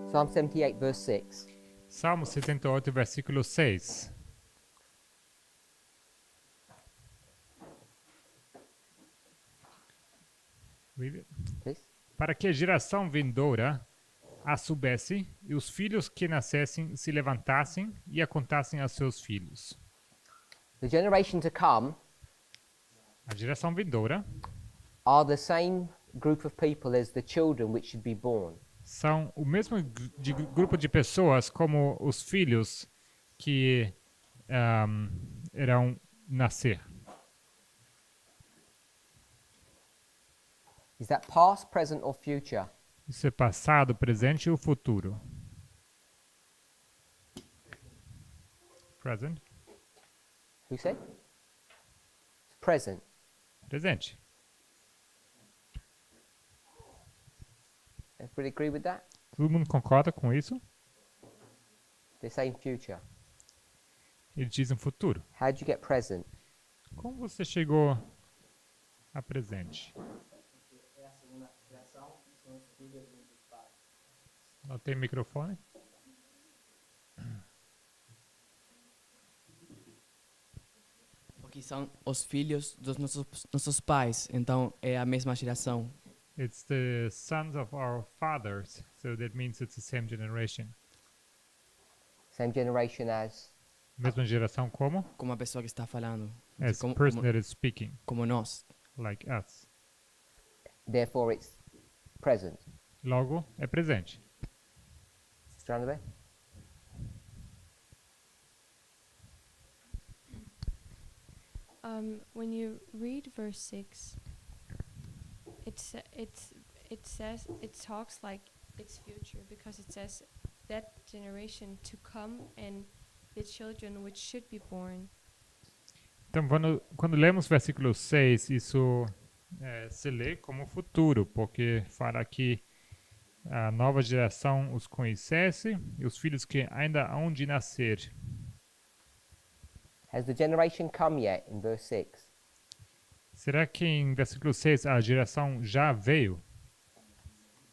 Psalm 78, verse 6. Salmo 78, versículo 6. Read it. Please. Para que a geração vindoura a soubesse, e os filhos que nascessem se levantassem e a contassem a seus filhos. The generation to come A geração vindoura are the same group of people as the children which should be born. são o mesmo grupo de pessoas como os filhos que irão nascer. Is that past, present, or future? Isso é passado, presente e o futuro. Present. Who said? It's present. Presente. Everybody agree with that? Todo mundo concorda com isso? They're saying future. Eles dizem futuro. How do you get present? Como você chegou a presente? Não tem microfone? Porque são os filhos dos nossos pais, então é a mesma geração. It's the sons of our fathers, so that means it's the same generation. Same generation as? Mesma geração como? Como a pessoa que está falando. As como, person como, that is speaking, como nós. like us. Therefore, it's present. Logo, é presente. Sister Annabelle? When you read verse 6, it talks like it's future, because it says that generation to come and the children which should be born. Então, quando lemos versículo 6, isso se lê como futuro, porque fala que a nova geração os conhecesse e os filhos que ainda hão de nascer. Has the generation come yet in verse 6? Será que em versículo 6 a geração já veio?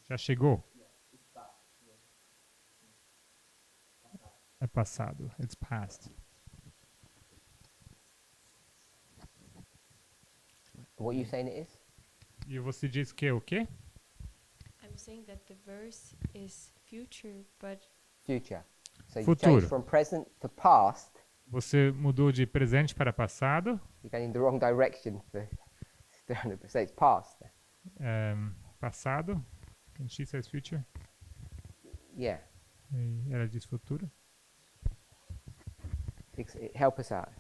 Já chegou? É passado. It's past. What are you saying it is? E você diz que é o quê? I'm saying that the verse is future, but Future. So you Futuro. changed from present to past. Você mudou de presente para passado. You're going in the wrong direction for Sister Annabelle. So it's past. Passado. And she says future. Yeah. E ela diz futuro. Help us out.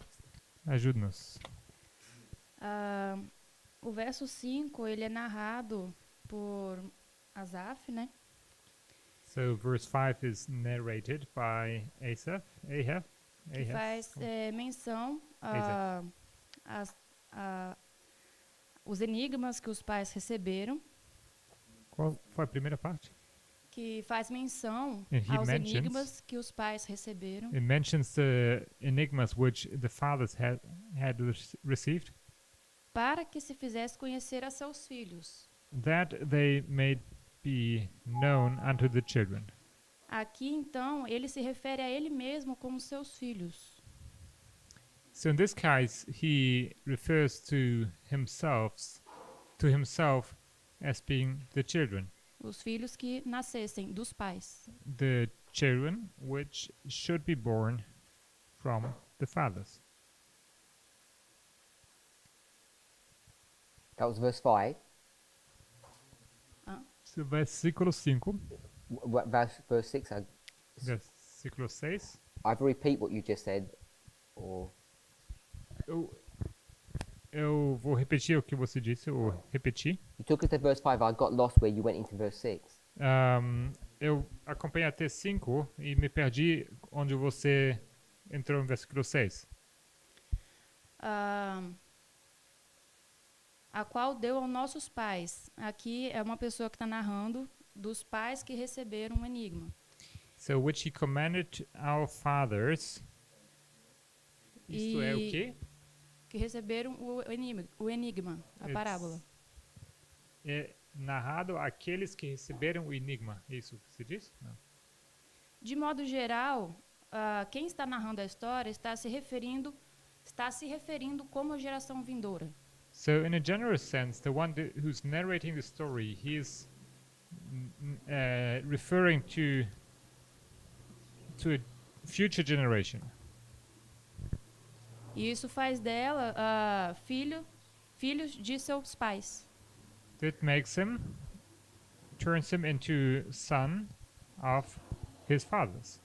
Ajude-nos. O verso 5, ele é narrado por Asaf, né? So verse 5 is narrated by Asaph. Que faz menção os enigmas que os pais receberam. Qual foi a primeira parte? Que faz menção And he aos mentions- enigmas que os pais receberam. It mentions the enigmas which the fathers had received, Para que se fizesse conhecer a seus filhos. that they may be known unto the children. Aqui, então, ele se refere a ele mesmo como seus filhos. So in this case, he refers to himself as being the children, Os filhos que nascessem dos pais. the children which should be born from the fathers. That was verse 5. So versículo 5, Verse 6. versículo 6. Either repeat what you just said, or Eu vou repetir o que você disse, ou repetir. you took us to verse 5. I got lost where you went into verse 6. Eu acompanhei até 5 e me perdi onde você entrou em versículo 6. A qual deu aos nossos pais. Aqui é uma pessoa que está narrando dos pais que receberam um enigma. So, which he commanded our fathers. Isto é o quê? Que receberam o enigma, a parábola. É narrado àqueles que receberam o enigma. Isso que se diz? Não. De modo geral, quem está narrando a história está se referindo como a geração vindoura. So, in a general sense, the one who's narrating the story, he is referring to a future generation. E isso faz dela filhos de seus pais. That turns him into son of his fathers.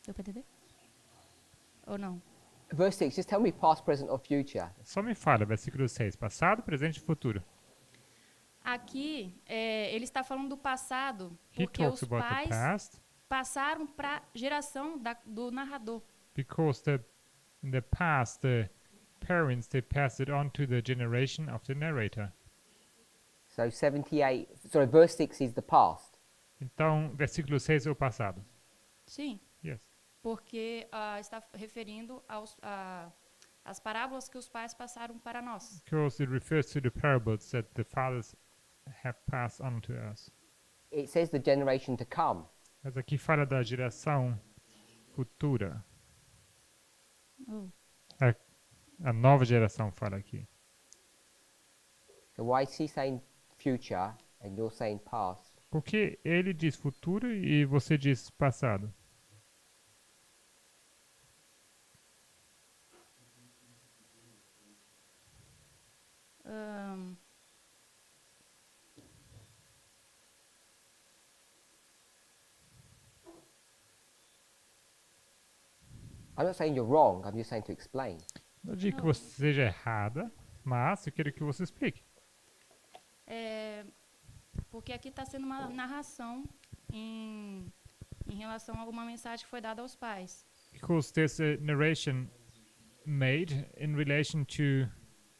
Deu para entender? Ou não? Verse 6, just tell me past, present, or future. Só me fala, versículo 6, passado, presente e futuro. Aqui, ele está falando do passado, He porque talks os about the pais past passaram para a geração do narrador. because in the past, the parents, they passed it on to the generation of the narrator. So 78, sorry, verse 6 is the past. Então, versículo 6 é o passado. Sim, Yes. porque está referindo às parábolas que os pais passaram para nós. Because it refers to the parables that the fathers have passed on to us. It says the generation to come. Mas aqui fala da geração futura. Oh. A nova geração fala aqui. So why is he saying future and you're saying past? Porque ele diz futuro e você diz passado. I'm not saying you're wrong, I'm just saying to explain. Não digo que você seja errada, mas eu quero que você explique. Porque aqui está sendo uma narração em relação a alguma mensagem que foi dada aos pais. Because there's a narration made in relation to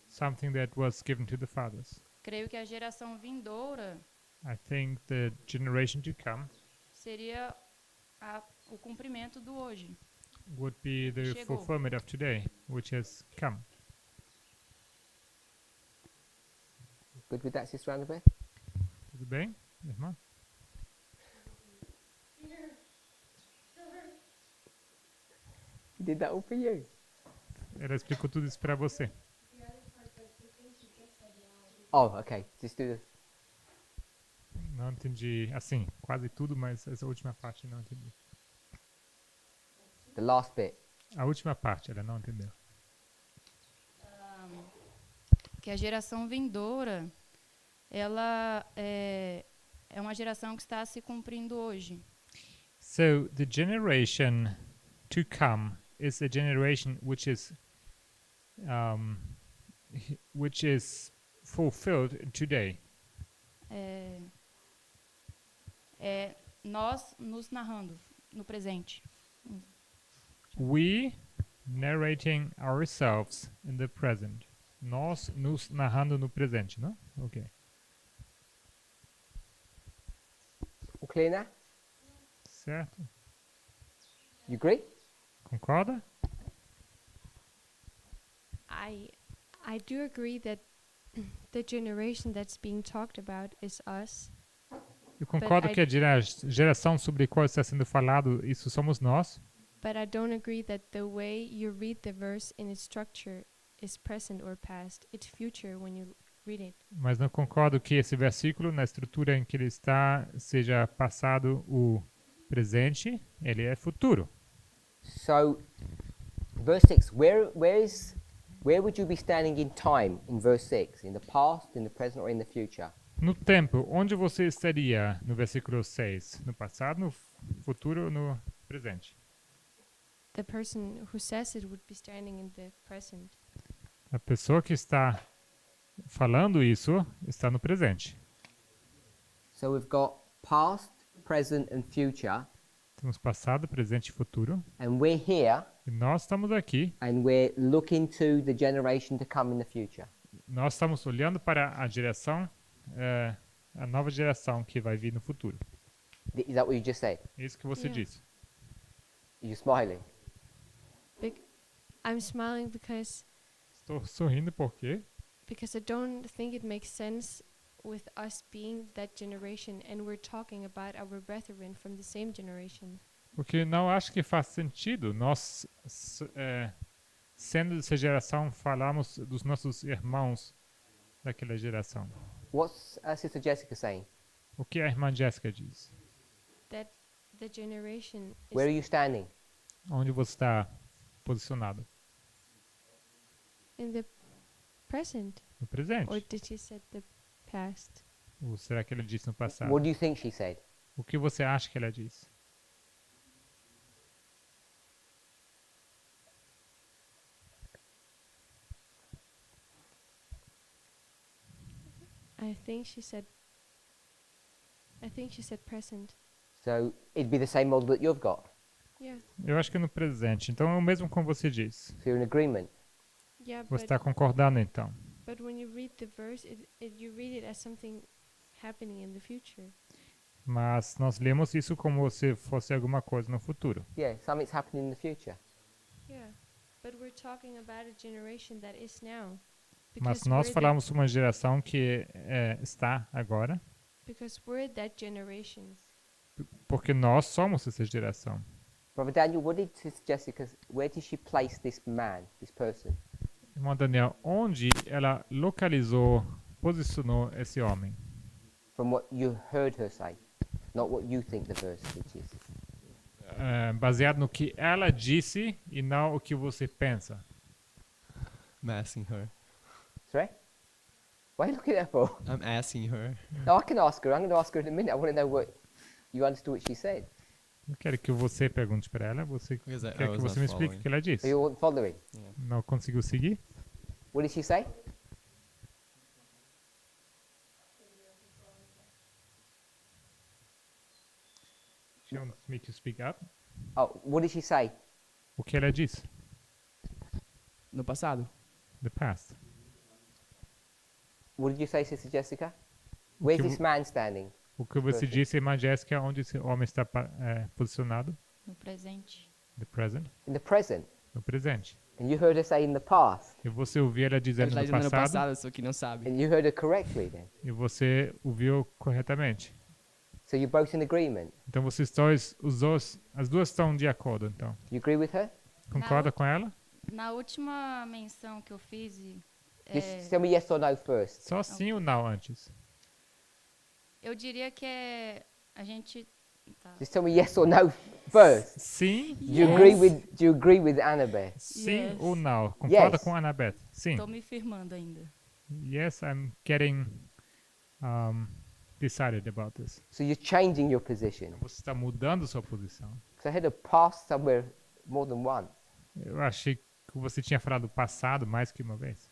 something that was given to the fathers. Creio que a geração vindoura I think the generation to come seria o cumprimento do hoje. would be the Chegou. fulfillment of today, which has come. Good with that, Sister Annabeth? Tudo bem, irmã? He did that all for you. Ela explicou tudo isso para você. Oh, okay. Just do the... Não entendi, assim, quase tudo, mas essa última parte não entendi. The last bit. A última parte ela não entendeu. Que a geração vindoura, ela é uma geração que está se cumprindo hoje. So the generation to come is a generation which is fulfilled today. Nós nos narrando no presente. We narrating ourselves in the present. Nós nos narrando no presente, não? Ok. All clear now? Certo? You agree? Concorda? I do agree that the generation that's being talked about is us. Eu concordo que a geração sobre a qual está sendo falado, isso somos nós. But I don't agree that the way you read the verse in its structure is present or past. It's future when you read it. Mas não concordo que esse versículo, na estrutura em que ele está, seja passado o presente, ele é futuro. So, verse 6, where would you be standing in time in verse 6? In the past, in the present, or in the future? No tempo, onde você estaria no versículo 6? No passado, no futuro ou no presente? The person who says it would be standing in the present. A pessoa que está falando isso está no presente. So we've got past, present, and future, Temos passado, presente e futuro. and we're here, E nós estamos aqui. and we're looking to the generation to come in the future. Nós estamos olhando para a geração, a nova geração que vai vir no futuro. Is that what you just said? É isso que você Yeah. disse. You're smiling. I'm smiling because Estou sorrindo porque I don't think it makes sense with us being that generation, and we're talking about our brethren from the same generation. Porque não acho que faz sentido nós, sendo dessa geração, falarmos dos nossos irmãos daquela geração. What's Sister Jessica saying? O que a irmã Jéssica diz? That the generation Where are is you standing? Onde você está posicionado? in the present, No presente? or did she said the past? Ou será que ela disse no passado? What do you think she said? O que você acha que ela disse? I think she said present. So it'd be the same model that you've got. Yeah. Eu acho que é no presente. Então é o mesmo como você disse. So you're in agreement. Yeah, Você está concordando então. but when you read the verse, you read it as something happening in the future. Mas nós lemos isso como se fosse alguma coisa no futuro. Yeah, something's happening in the future. Yeah, but we're talking about a generation that is now. Mas nós falamos uma geração que está agora, because we're that generation. porque nós somos essa geração. Brother Daniel, where did she place this man, this person? Irmão Daniel, onde ela localizou, posicionou esse homem? From what you heard her say, not what you think the verse teaches. Baseado no que ela disse e não o que você pensa. I'm asking her. Sorry? What are you looking at for? I'm asking her. No, I can ask her. I'm going to ask her in a minute. I want to know what you understood what she said. Eu quero que você pergunte para ela. Você Because I quer que was você not me explique o following. que ela Are disse? you all following? Não conseguiu seguir? What did she say? She wants me to speak up. Oh, what did she say? O que ela disse? No passado. The past. What did you say, Sister Jessica? Where's que this man standing? O que você Perfect. disse, irmã Jéssica, onde esse homem está posicionado? No presente. The present. In the present. No presente. And you heard her say in the past. E você ouviu ela Ele dizendo está no dizendo no passado, passado, só que não sabe. And you heard her correctly then. e você ouviu corretamente. So you're both in agreement. Então vocês dois, as duas estão de acordo, então. You agree with her? Concorda com ela? Na última menção que eu fiz, Just tell me yes or no first. Só sim ou não antes? eu diria que a gente... Tá. Just tell me yes or no first. Sim, Do you agree with Annabeth? sim Yes. ou não? Concorda Yes. com a Annabeth? Sim. Estou me firmando ainda. Yes, I'm getting decided about this. So you're changing your position. Você está mudando sua posição. Because I had a past somewhere more than once. Eu achei que você tinha falado passado mais que uma vez.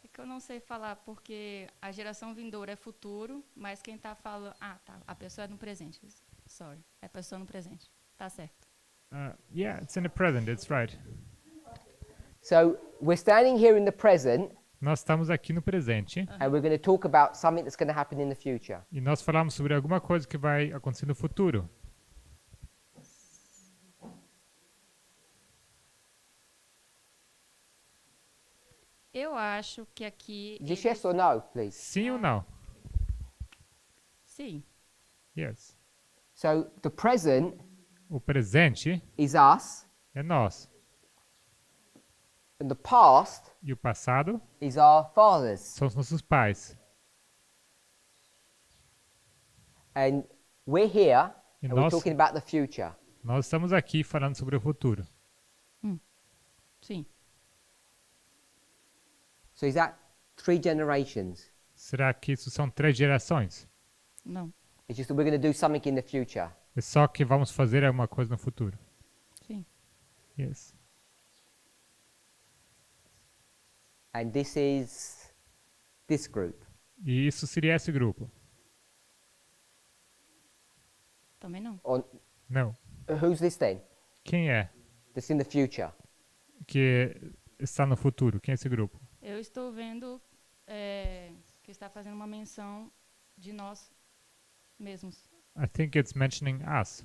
É que eu não sei falar, porque a geração vindoura é futuro, mas quem está falando... Ah, tá. A pessoa é no presente. Sorry. É a pessoa no presente. Tá certo. Yeah, it's in the present, it's right. So we're standing here in the present Nós estamos aqui no presente and we're going to talk about something that's going to happen in the future. e nós falamos sobre alguma coisa que vai acontecer no futuro. Eu acho que aqui... Just yes or no, please. Sim ou não? Sim. Yes. So the present O presente is us é nós. and the past E o passado is our fathers. são os nossos pais. And we're here E and we're nós, talking about the future. nós estamos aqui falando sobre o futuro. Sim. So is that 3 generations? Será que isso são 3 gerações? Não. It's just that we're going to do something in the future. É só que vamos fazer alguma coisa no futuro. Sim. Yes. And this is this group. E isso seria esse grupo? Também não. Or Não. who's this then? Quem é That's in the future. que está no futuro? Quem é esse grupo? Eu estou vendo que está fazendo uma menção de nós mesmos. I think it's mentioning us.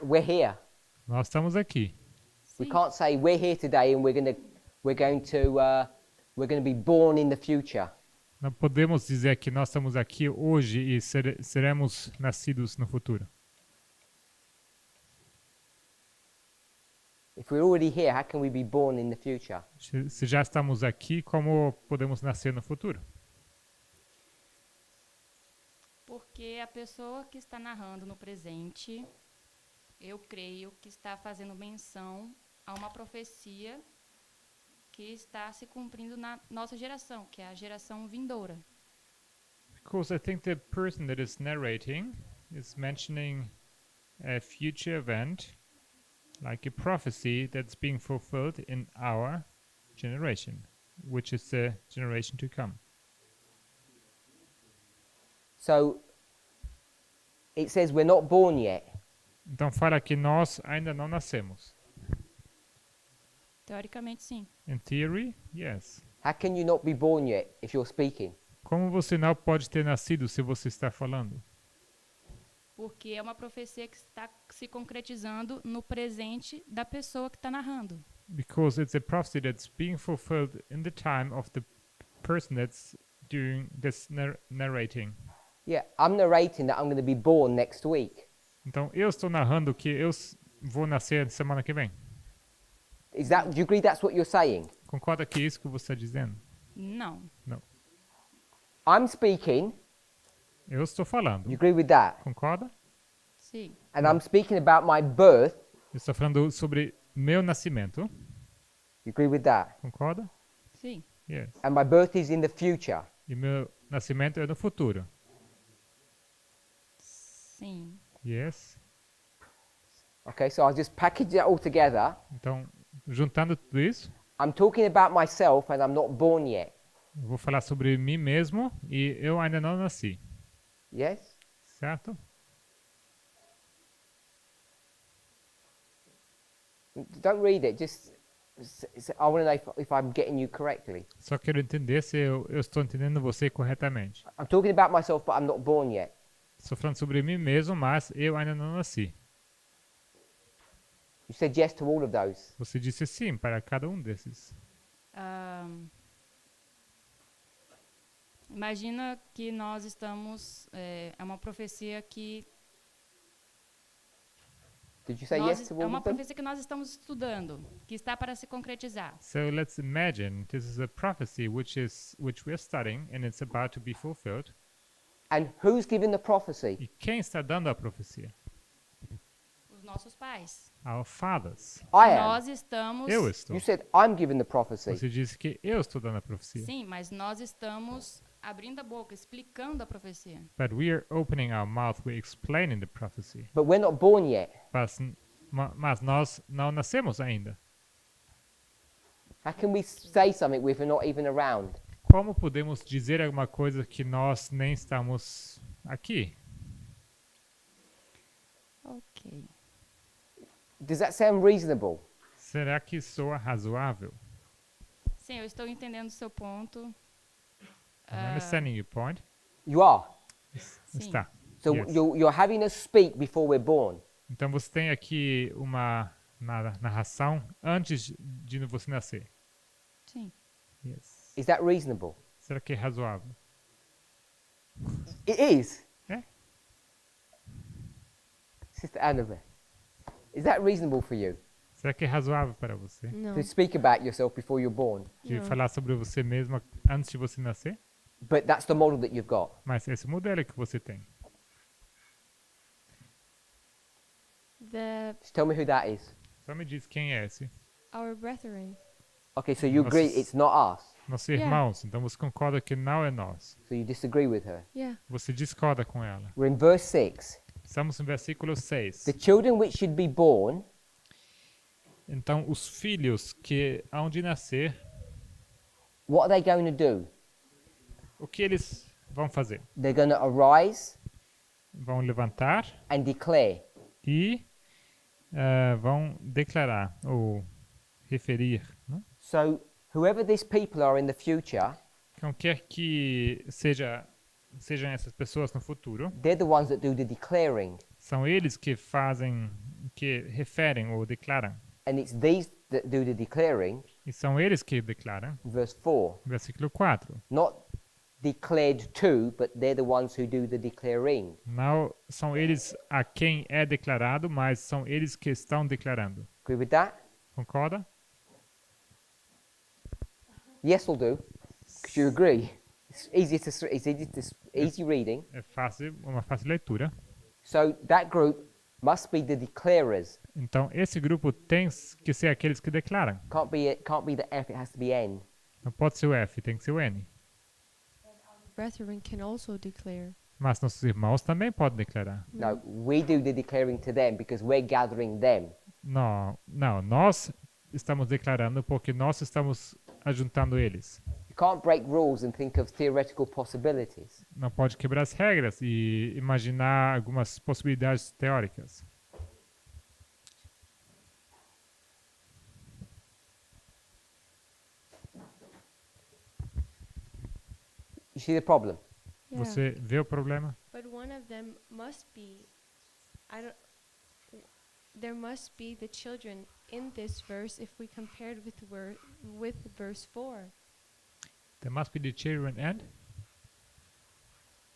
We're here. Nós estamos aqui. We Sim. can't say we're here today and we're going to be born in the future. Não podemos dizer que nós estamos aqui hoje e seremos nascidos no futuro. If we're already here, how can we be born in the future? Se já estamos aqui, como podemos nascer no futuro? Porque a pessoa que está narrando no presente, eu creio que está fazendo menção a uma profecia que está se cumprindo na nossa geração, que é a geração vindoura. Because I think the person that is narrating is mentioning a future event, like a prophecy that's being fulfilled in our generation, which is the generation to come. So it says we're not born yet. Então fala que nós ainda não nascemos. Teoricamente, sim. In theory, yes. How can you not be born yet if you're speaking? Como você não pode ter nascido se você está falando? Porque é uma profecia que está se concretizando no presente da pessoa que está narrando. Because it's a prophecy that's being fulfilled in the time of the person that's doing this narrating. Yeah, I'm narrating that I'm going to be born next week. Então eu estou narrando que eu vou nascer semana que vem. Do you agree that's what you're saying? Concorda que é isso que você está dizendo? Não. Não. I'm speaking. Eu estou falando. You agree with that? Concorda? Sim. And I'm speaking about my birth. Eu estou falando sobre meu nascimento. You agree with that? Concorda? Sim. Yes. And my birth is in the future. E meu nascimento é no futuro. Sim. Yes. Okay, so I'll just package it all together. Então, juntando tudo isso, I'm talking about myself and I'm not born yet. eu vou falar sobre mim mesmo e eu ainda não nasci. Yes? Certo? Don't read it, I want to know if I'm getting you correctly. Só quero entender se eu estou entendendo você corretamente. I'm talking about myself, but I'm not born yet. Estou falando sobre mim mesmo, mas eu ainda não nasci. You said yes to all of those. Você disse sim para cada um desses. Imagina que nós estamos... É uma profecia que... Did you say nós, yes to é all uma of them? profecia que nós estamos estudando, que está para se concretizar. So let's imagine this is a prophecy which we're studying and it's about to be fulfilled. And who's giving the prophecy? E quem está dando a profecia? Os nossos pais. Our fathers. I am. Nós estamos... Eu estou. You said I'm giving the prophecy. Você disse que eu estou dando a profecia. Sim, mas nós estamos abrindo a boca, explicando a profecia. But we are opening our mouth, we're explaining the prophecy. But we're not born yet. Mas nós não nascemos ainda. How can we say something if we're not even around? Como podemos dizer alguma coisa que nós nem estamos aqui? Ok. Does that sound reasonable? Será que soa razoável? Sim, eu estou entendendo o seu ponto. I'm understanding your point. You are. Sim. Está. So Yes. you're having us speak before we're born. Então você tem aqui uma narração antes de você nascer. Sim. Yes. Is that reasonable? Será que é razoável? It is. É? Sister Annabelle, is that reasonable for you? Será que é razoável para você? No. To speak about yourself before you're born? De Não. falar sobre você mesma antes de você nascer? But that's the model that you've got. Mas esse modelo que você tem. Just tell me who that is. Só me diz quem é esse. Our brethren. Okay, so you agree Nossa. it's not us. Nossos Yeah. irmãos. Então você concorda que não é nós. So you disagree with her. Yeah. Você discorda com ela. We're in verse 6. Estamos no versículo 6. The children which should be born Então os filhos que hão de nascer, what are they going to do? o que eles vão fazer? They're going to arise Vão levantar and declare. e vão declarar ou referir. Né? So whoever these people are in the future, Então quer que sejam essas pessoas no futuro, they're the ones that do the declaring. são eles que fazem, que referem ou declaram. And it's these that do the declaring, E são eles que declaram. verse 4. Versículo 4. Not declared to, but they're the ones who do the declaring. Não são eles a quem é declarado, mas são eles que estão declarando. Agree with that? Concorda? Yes, will do. Because you agree. It's easy reading. É fácil, uma fácil leitura. So that group must be the declarers. Então, esse grupo tem que ser aqueles que declaram. Can't be the F. It has to be N. Não pode ser o F, tem que ser o N. Brethren can also declare. Mas nossos irmãos também podem declarar. No, we do the declaring to them because we're gathering them. Não, nós estamos declarando porque nós estamos ajuntando eles. You can't break rules and think of theoretical possibilities. Não pode quebrar as regras e imaginar algumas possibilidades teóricas. You see the problem? Yeah. Você vê o problema? But one of them must be, there must be the children in this verse if we compared with verse 4. There must be the children and?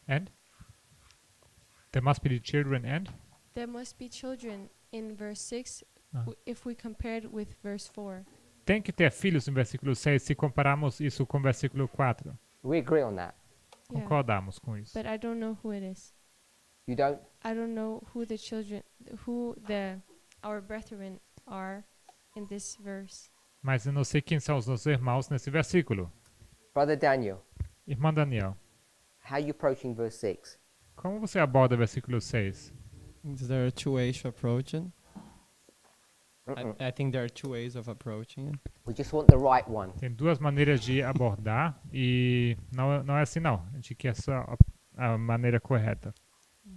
And? There must be the children and? There must be children in verse 6 Ah. if we compared with verse 4. Tem que ter filhos no versículo 6 se compararmos isso com o versículo 4. We agree on that. Yeah. Concordamos com isso. But I don't know who it is. You don't? I don't know who the children, our brethren are in this verse. Mas eu não sei quem são os nossos irmãos nesse versículo. Brother Daniel, Irmão Daniel, how are you approaching verse 6? como você aborda o versículo 6? Is there two ways to approach it? Mm-mm. I think there are two ways of approaching it. We just want the right one. Tem duas maneiras de abordar e não é assim não. A gente quer só a maneira correta.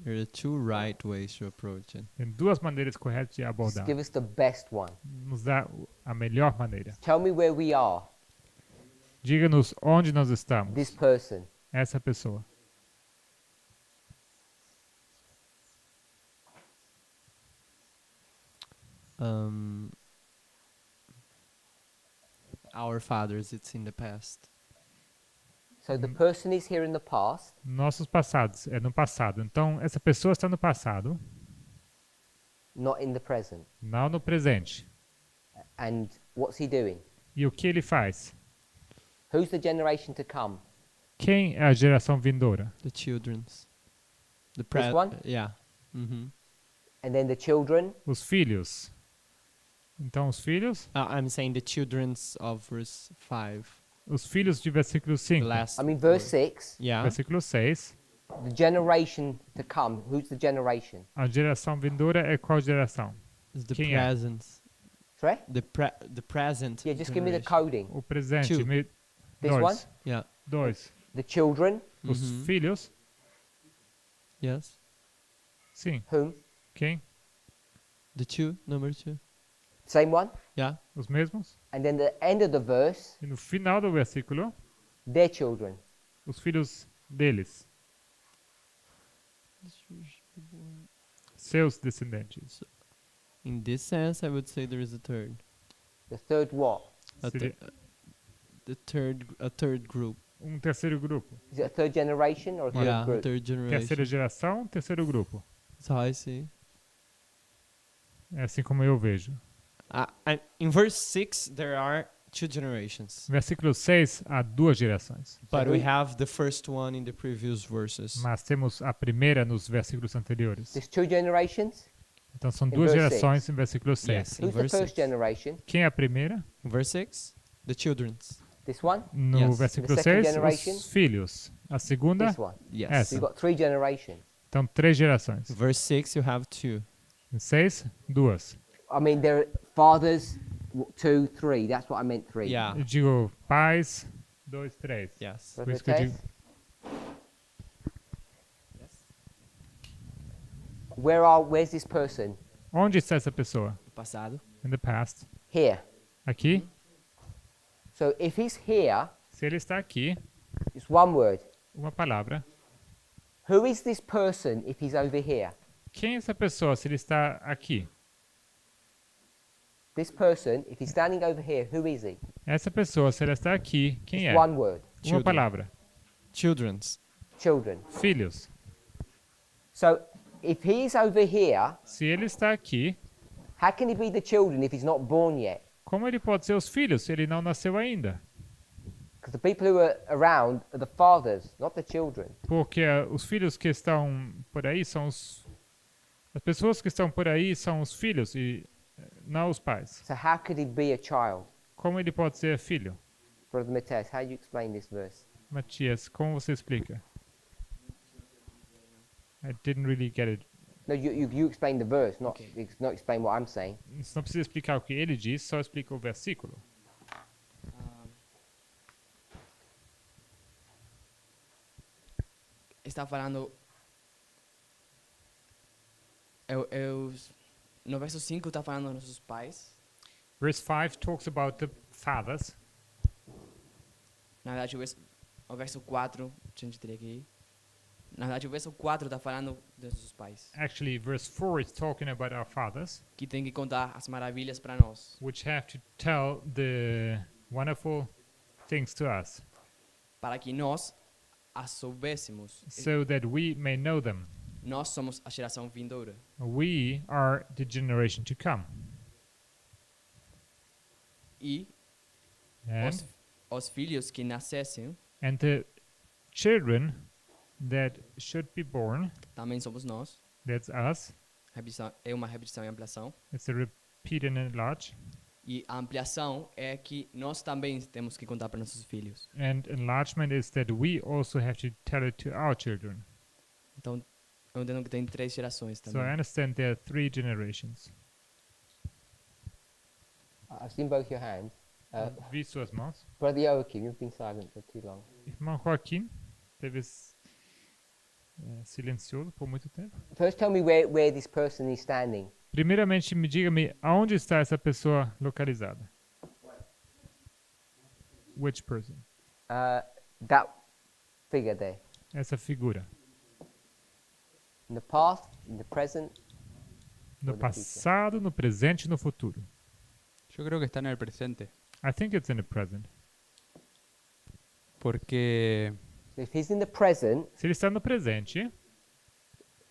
There are two right ways to approach it. Tem duas maneiras corretas de Just abordar. give us the best one. Nos dá a melhor maneira. Tell me where we are, Diga-nos onde nós estamos. this person. Essa pessoa. Our fathers, it's in the past. So the person is here in the past, Nossos passados, é no passado. Então, essa pessoa está no passado, not in the present. não no presente. And what's he doing? E o que ele faz? Who's the generation to come? Quem é a geração vindoura? The children's. The This one? Yeah. Mm-hmm. And then the children, Os filhos. Então, os filhos? I'm saying the children's of verse 5. Os filhos de versículo The 5. last I mean, verse 6, Yeah. Versículo 6. the generation to come. Who's the generation? A geração vindoura é qual geração? It's the Quem é? present. Sorry? The present. Yeah, just give me the generation. coding. O presente. Two. This Dois. one? Yeah. Dois. The children, Os Mhm. filhos? Yes. Sim. whom? Quem? The two, number 2. Same one. Yeah. Os mesmos? And then the end of the verse, E no final do versículo, their children. os filhos deles. Seus descendentes. In this sense, I would say there is a third. The third what? A Seria a third group. terceiro grupo. Is it a third generation or a third Yeah, group? third generation. Terceira geração, terceiro grupo. That's how I see. É assim como eu vejo. In verse 6, there are two generations. Versículo 6, há duas gerações. But who- we have the first one in the previous verses. Mas temos a primeira nos versículos anteriores. There's two generations. Então são In duas verse gerações em versículo 6. Yes, in Who's the verse first 6. generation? Quem é a primeira? In verse 6, the children's. This one? No Yes. versículo The second 6, generation? os filhos. A segunda, This one. Yes. Yes. So you've got three generations. então três gerações. Verse 6, you have two. Em 6, duas. I mean, there are fathers, 2, 3. That's what I meant, 3. Yeah. Eu digo pais, 2, 3. Yes. Por isso que eu digo, Where's this person? onde está essa pessoa? Passado. In the past. Here. Aqui. So if he's here, Se ele está aqui, it's one word. uma palavra. Who is this person if he's over here? Quem é essa pessoa se ele está aqui? This person, if he's standing over here, who is he? Essa pessoa, se ela está aqui, quem It's é? one word. Uma Children. palavra. Children's. Children. Filhos. So if he's over here, Se ele está aqui, how can he be the children if he's not born yet? como ele pode ser os filhos se ele não nasceu ainda? Because the people who are around are the fathers, not the children. Porque os filhos que estão por aí são os... As pessoas que estão por aí são os filhos e não os pais. So how could he be a child? Como ele pode ser filho? Brother Matthias, how do you explain this verse? Matias, como você explica? I didn't really get it. No, you explain the verse, not, Okay. not explain what I'm saying. Você não precisa explicar o que ele diz, só explica o versículo. Está falando. No verso 5 está falando dos nossos pais. Verse 5 talks about the fathers. Na verdade, o verso 4, a gente teria que ir. Na verdade, o verso 4 está falando dos nossos pais. Actually, verse 4 is talking about our fathers, Que tem que contar as maravilhas para nós. which have to tell the wonderful things to us, Para que nós as soubéssemos. so that we may know them. Nós somos a geração vindoura. We are the generation to come. E And, os filhos que nascessem and the children that should be born, também somos nós. that's us. É uma repetição e ampliação. It's a repeat and enlarge. E a ampliação é que nós também temos que contar para nossos filhos. And enlargement is that we also have to tell it to our children. Então, eu entendo que tem 3 gerações So I também. understand there are 3 generations. I've seen both your hands. Vi suas mãos. Brother Joachim, you've been silent for too long. Irmão Joaquim teve silencioso por muito tempo. First, tell me where this person is standing. Primeiramente, diga-me aonde está essa pessoa localizada. Which person? That figure there. Essa figura. In the past, in the present. No Or the future. passado, no presente e no futuro. Yo creo que está en el presente. I think it's in the present. Porque So if he's in the present, Se ele está no presente,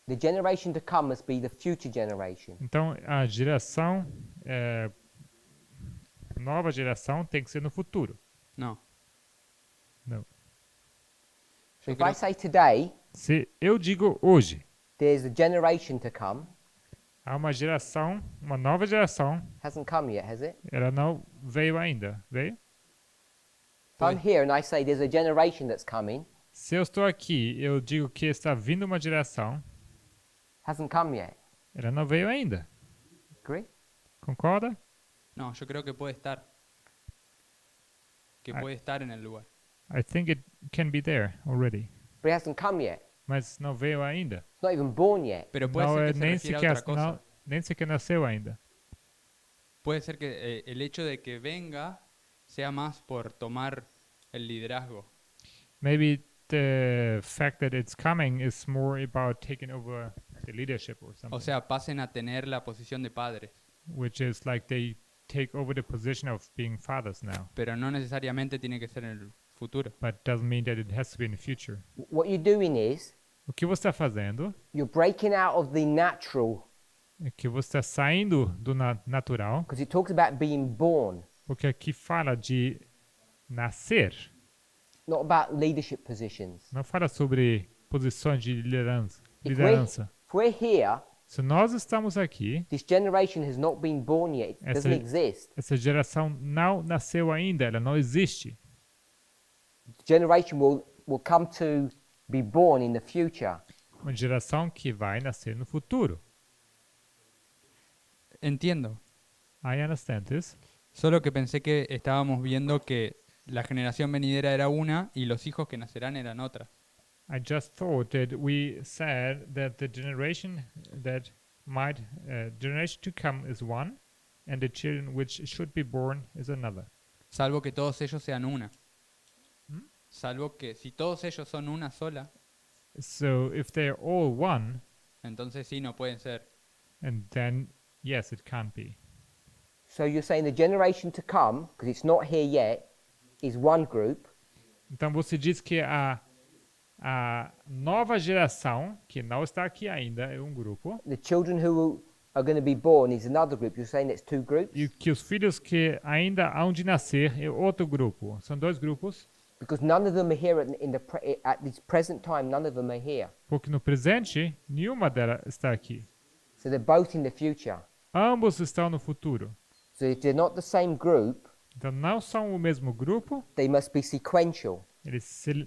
the generation to come must be the future generation. então a geração, nova geração tem que ser no futuro. no. Não. So Yo if creo, I say today, Se eu digo hoje, there's a generation to come, há uma geração, uma nova geração, hasn't come yet, has it? ela não veio ainda. Veio? If I'm here and I say there's a generation that's coming, Se eu estou aqui, eu digo que está vindo uma geração, hasn't come yet. ela não veio ainda. Agree? Concorda? no, yo creo que puede estar. Que Ah. puede estar en el lugar. I think it can be there already. But it hasn't come yet. Mas não veio ainda. It's not even born yet. Pero puede Não ser é que se nem refiere a sequer, otra cosa. não, nem sequer nasceu ainda. Puede ser que el hecho de que venga sea más por tomar el liderazgo. Maybe the fact that it's coming is more about taking over the leadership or something. O sea, pasen a tener la posición de padres. Which is like they take over the position of being fathers now. Pero no necesariamente tiene que ser en el futuro. But doesn't mean that it has to be in the future. What you're doing is O que você está fazendo you're breaking out of the natural, é que você está saindo do natural, because it talks about being born, porque aqui fala de nascer, not about leadership positions. não fala sobre posições de liderança. If we're here, Se nós estamos aqui, this generation has not been born yet. It Essa- doesn't exist. essa geração não nasceu ainda, ela não existe. The generation will come to be born in the future. Uma geração que vai nascer no futuro. Entiendo. I understand this. Solo que pensé que estábamos viendo que la generación venidera era una y los hijos que nacerán eran otra. I just thought that we said that the generation that generation to come is one, and the children which should be born is another. Salvo que todos ellos sean una. Salvo que si todos ellos son una sola, So if they're all one, entonces sí no pueden ser. and then yes, it can't be. So you're saying the generation to come, because it's not here yet, is one group, Então você diz que a a nova geração, que não está aqui ainda, é um grupo, The children who are going to be born is another group. You're saying it's two groups? e que os filhos que ainda hão de nascer é outro grupo. São dois grupos, Because none of them are here at this present time, none of them are here. porque no presente, nenhuma delas está aqui. So they're both in the future. Ambos estão no futuro. So if they're not the same group, Então, não são o mesmo grupo, they must be sequential.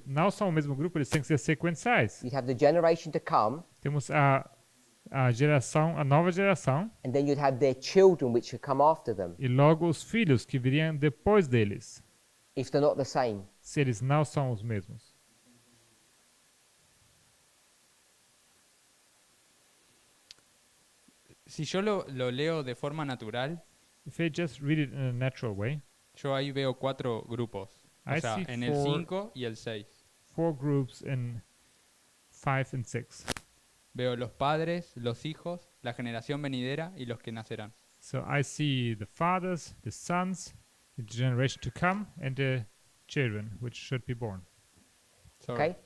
não são o mesmo grupo, eles têm que ser sequenciais. You'd have the generation to come, Temos a nova geração, and then you'd have their children which should come after them, e logo os filhos que viriam depois deles, if they're not the same. se eles não são os mesmos. Si yo lo leo de forma natural, If I just read it in a natural way, yo ahí veo 4 grupos. O I sea, see en el four- 5 y el 6. 4 groups in 5 and 6. Veo los padres, los hijos, la generación venidera y los que nacerán. So I see the fathers, the sons, the generation to come, and the children, which should be born. So, Okay?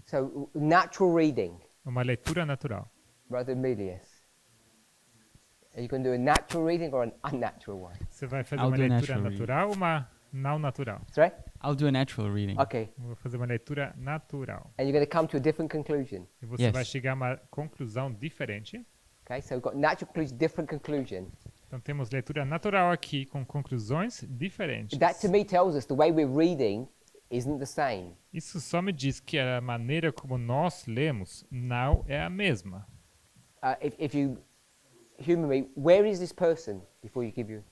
So natural reading, Uma leitura natural. Brother Emilius. Are you going to do a natural reading or an unnatural one? Você vai fazer I'll uma do a leitura natural reading. natural ou uma não natural? Sorry? I'll do a natural reading. Okay. Eu vou fazer uma leitura natural. And you're going to come to a different conclusion. E você Yes. vai chegar a uma conclusão diferente. Okay? So we've got natural conclusion, different conclusion. Então temos leitura natural aqui com conclusões diferentes. That to me tells us the way we're reading isn't the same. Isso só me diz que a maneira como nós lemos não é a mesma. If you humor me, where is this person before you give you?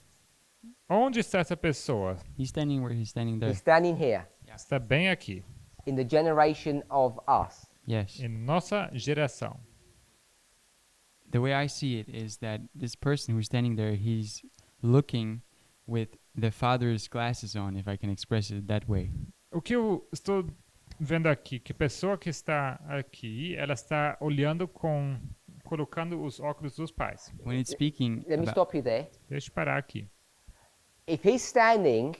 Onde está essa pessoa? He's standing where he's standing there. He's standing here Está bem aqui, in the generation of us. Yes. em nossa geração. The way I see it is that this person who's standing there, he's looking with the father's glasses on, if I can express it that way. O que eu estou vendo aqui, que a pessoa que está aqui, ela está olhando colocando os óculos dos pais. When it's speaking Let me about, stop you there. Deixa eu parar aqui. If he's standing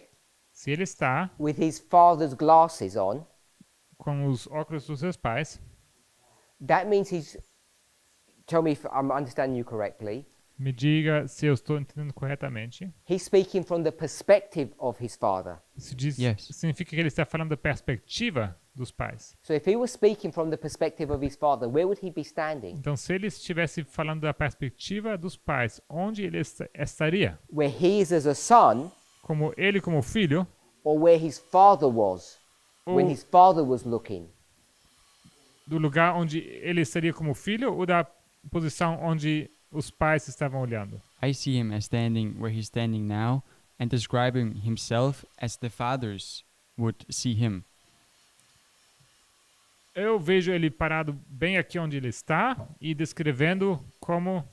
Se ele está with his father's glasses on, com os óculos dos seus pais, that means he's. Tell me if I'm understanding you correctly. me diga se eu estou entendendo corretamente. He's speaking from the perspective of his father. Isso diz, Yes. significa que ele está falando da perspectiva dos pais. So if he was speaking from the perspective of his father, where would he be standing? Então, se ele estivesse falando da perspectiva dos pais, onde ele estaria? Where he is as a son, Como ele como filho, or where his father was when ou his father was looking? do lugar onde ele estaria como filho ou da posição onde os pais estavam olhando? I see him as standing where he's standing now and describing himself as the fathers would see him. Eu vejo ele parado bem aqui onde ele está e descrevendo como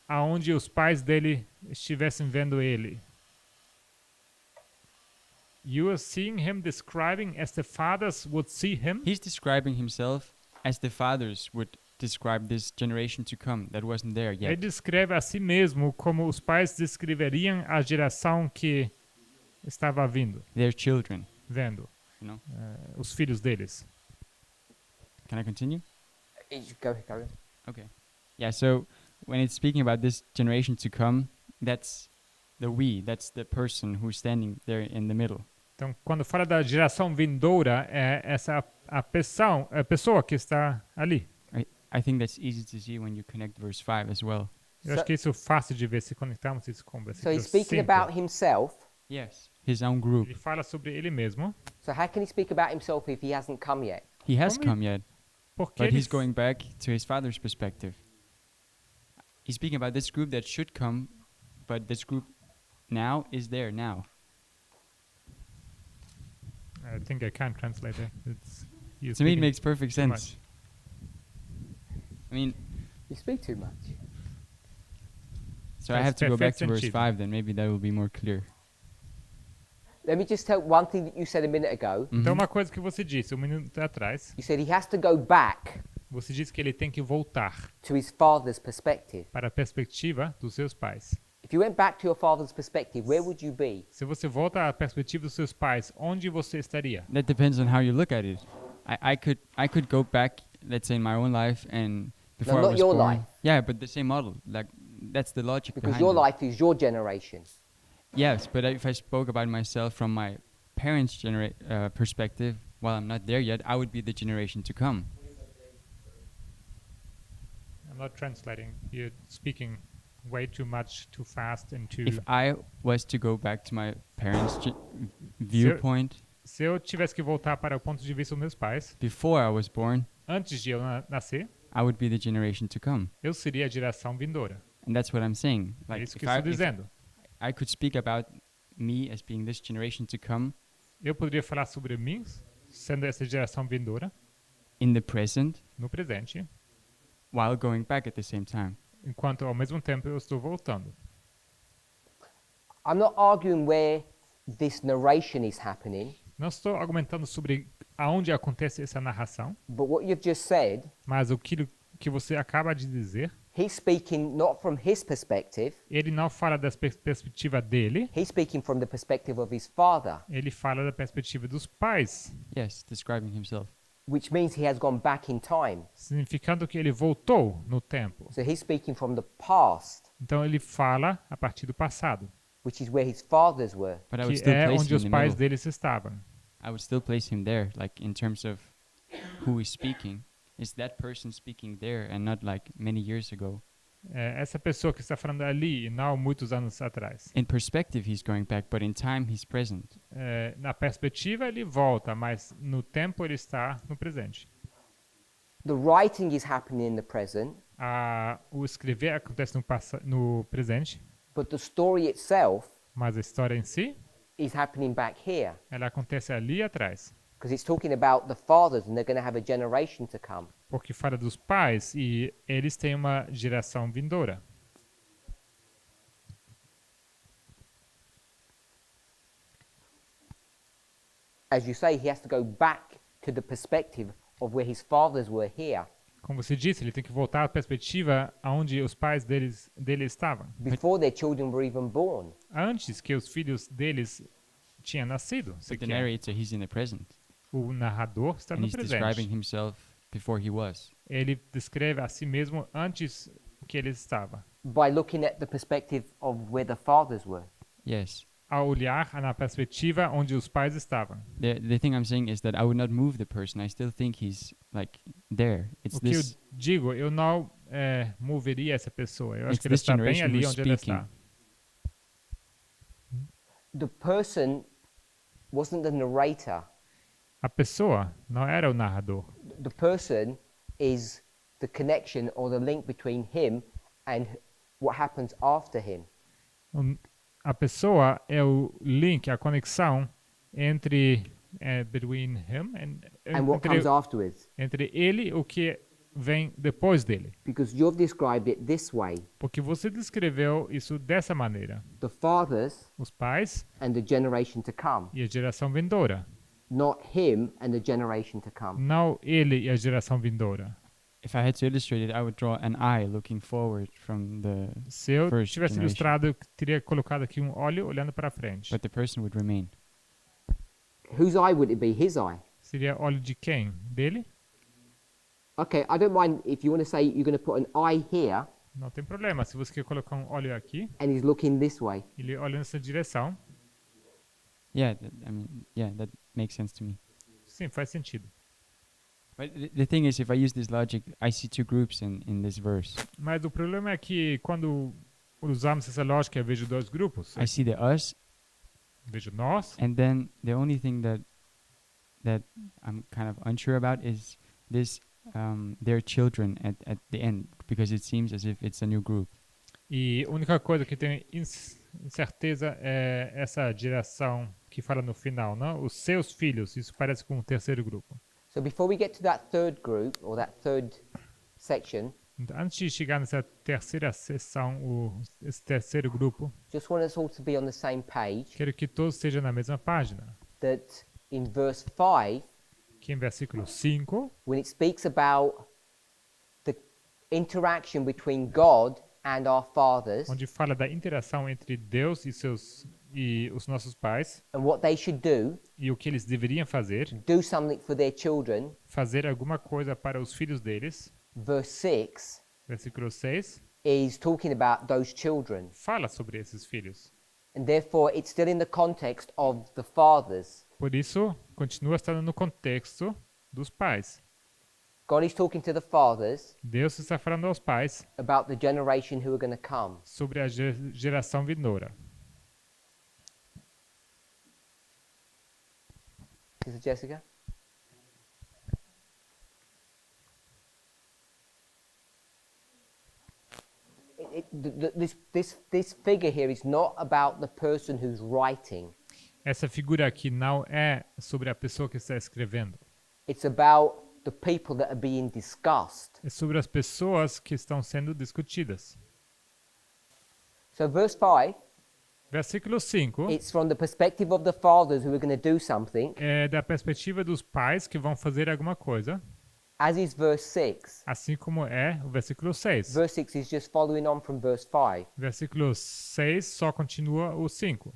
aonde os pais dele estivessem vendo ele. You are seeing him describing as the fathers would see him. He's describing himself as the fathers would describe this generation to come that wasn't there Ele yet. descreve a si mesmo como os pais descreveriam a geração que estava vindo, Their children, vendo, you know. os filhos deles. Can I continue? Go, carry on. Okay. Yeah, so when it's speaking about this generation to come, that's the we, that's the person who's standing there in the middle. Então, quando fala da geração vindoura, é essa a pessoa que está ali. I think that's easy to see when you connect verse 5 as well. Eu acho que isso é fácil de ver se conectarmos isso com o So versículo he's speaking 5. about himself. Yes. His own group. Ele fala sobre ele mesmo. So how can he speak about himself if he hasn't come yet? He has Como- come yet, Porque but ele, he's going back to his father's perspective. He's speaking about this group that should come, but this group now is there now. I think I can't translate it. To me, it makes perfect too much. sense. I mean, You speak too much. so I That's have to go back perfect to verse sentido. 5 then. Maybe that will be more clear. Let me just tell one thing that you said a minute ago. Então, Mhm. uma coisa que você disse um minuto atrás, You said he has to go back você disse que ele tem que voltar to his father's perspective. para a perspectiva dos seus pais. If you went back to your father's perspective, where would you be? Se você volta à perspectiva dos seus pais, onde você estaria? That depends on how you look at it. I could go back, let's say, in my own life and before I not was your born. life. Yeah, but the same model. Like that's the logic Because behind your it. life is your generation. Yes, but if I spoke about myself from my parents' perspective, while I'm not there yet, I would be the generation to come. I'm not translating. You're speaking way too much, too fast, and too. If I was to go back to my parents' viewpoint Se eu tivesse que voltar para o ponto de vista dos meus pais, before I was born, antes de eu nascer, I would be the generation to come. eu seria a geração vindoura. And that's what I'm saying. É Like isso que if eu estou dizendo. I could speak about me as being this generation to come Eu poderia falar sobre mim, sendo essa geração vindoura, in the present, no presente, while going back at the same time. enquanto ao mesmo tempo eu estou voltando. I'm not arguing where this narration is happening, Não estou argumentando sobre aonde acontece essa narração, but what you've just said, mas aquilo que você acaba de dizer, he's speaking not from his perspective, ele não fala da perspectiva dele, he's speaking from the perspective of his father, ele fala da perspectiva dos pais, Yes, describing himself. which means he has gone back in time. significando que ele voltou no tempo. So he's speaking from the past, Então ele fala a partir do passado, which is where his fathers were. But I would que still é place onde him os in the pais middle. deles estavam. I would still place him there, like in terms of who is speaking. Is that person speaking there and not like many years ago? Essa pessoa que está falando ali, e não muitos anos atrás. In perspective, he's going back, but in time, he's present. Na perspectiva ele volta, mas no tempo ele está no presente. The writing is happening in the present, O escrever acontece no presente, but the story itself mas a história em si, is happening back here. ela acontece ali atrás. Because it's talking about the fathers and they're going to have a generation to come. Porque fala dos pais e eles têm uma geração vindoura. As you say, he has to go back to the perspective of where his fathers were here, Como você disse, ele tem que voltar à perspectiva aonde os pais dele estavam. before their children were even born. Antes que os filhos deles tinham nascido. But the sequer. narrator, he's in the present. O narrador está And no he's describing presente. himself before he was. Ele descreve a si mesmo antes que ele estava. By looking at the perspective of where the fathers were. Yes. A olhar na perspectiva onde os pais estavam. The thing I'm saying is that I would not move the person. I still think he's like there. It's O que eu this. digo, eu não moveria essa pessoa. Eu acho It's que ela this está bem generation ali who's onde ela speaking. está. The person wasn't the narrator. A pessoa não era o narrador. The person is the connection or the link between him and what happens after him. A pessoa é o link, a conexão entre between him And what comes afterwards. entre ele e o que vem depois dele. Because you've described it this way. Porque você descreveu isso dessa maneira. The fathers Os pais and the generation to come. e a geração vindoura. Not him and the generation to come. Não ele e a geração vindoura. If I had to illustrate it, I would draw an eye looking forward from the. Se eu First tivesse generation. ilustrado, eu teria colocado aqui um olho olhando para frente. But the person would remain. Whose eye would it be? His eye. Seria olho de quem? Dele? Okay, I don't mind if you want to say you're going to put an eye here Não tem problema. Se você quer colocar um olho aqui, and he's looking this way. ele olha nessa direção. Yeah, that makes sense to me. Sim, faz sentido. But the thing is, if I use this logic, I see two groups in this verse. Mas o problema é que quando usamos essa lógica, eu vejo dois grupos. I see the us, Vejo nós, and then the only thing that I'm kind of unsure about is this their children at the end, because it seems as if it's a new group. e a única coisa que tenho incerteza é essa geração que fala no final, não? Os seus filhos, isso parece com o terceiro grupo. So before we get to that third group or that third section, Então, antes de chegar nessa terceira sessão, esse terceiro grupo, just want us all to be on the same page quero que todos estejam na mesma página. that in verse 5, Que em versículo 5, when it speaks about the interaction between God and our fathers, onde fala da interação entre Deus e seus e os nossos pais and what they should do, e o que eles deveriam fazer, do something for their children, fazer alguma coisa para os filhos deles. verse 6 Versículo 6 is talking about those children. fala sobre esses filhos. And therefore, it's still in the context of the fathers. Por isso, continua estando no contexto dos pais. God is talking to the fathers Deus está falando aos pais about the generation who are going to come. sobre a geração vindoura. Sister Jessica? This figure here is not about the person who's writing. Essa figura aqui não é sobre a pessoa que está escrevendo. It's about the people that are being discussed. É sobre as pessoas que estão sendo discutidas. So verse 5, Versículo 5 it's from the perspective of the fathers who are going to do something, é da perspectiva dos pais que vão fazer alguma coisa, as is verse 6. assim como é o versículo 6. Verse 6 is just following on from verse 5. Versículo 6 só continua o 5.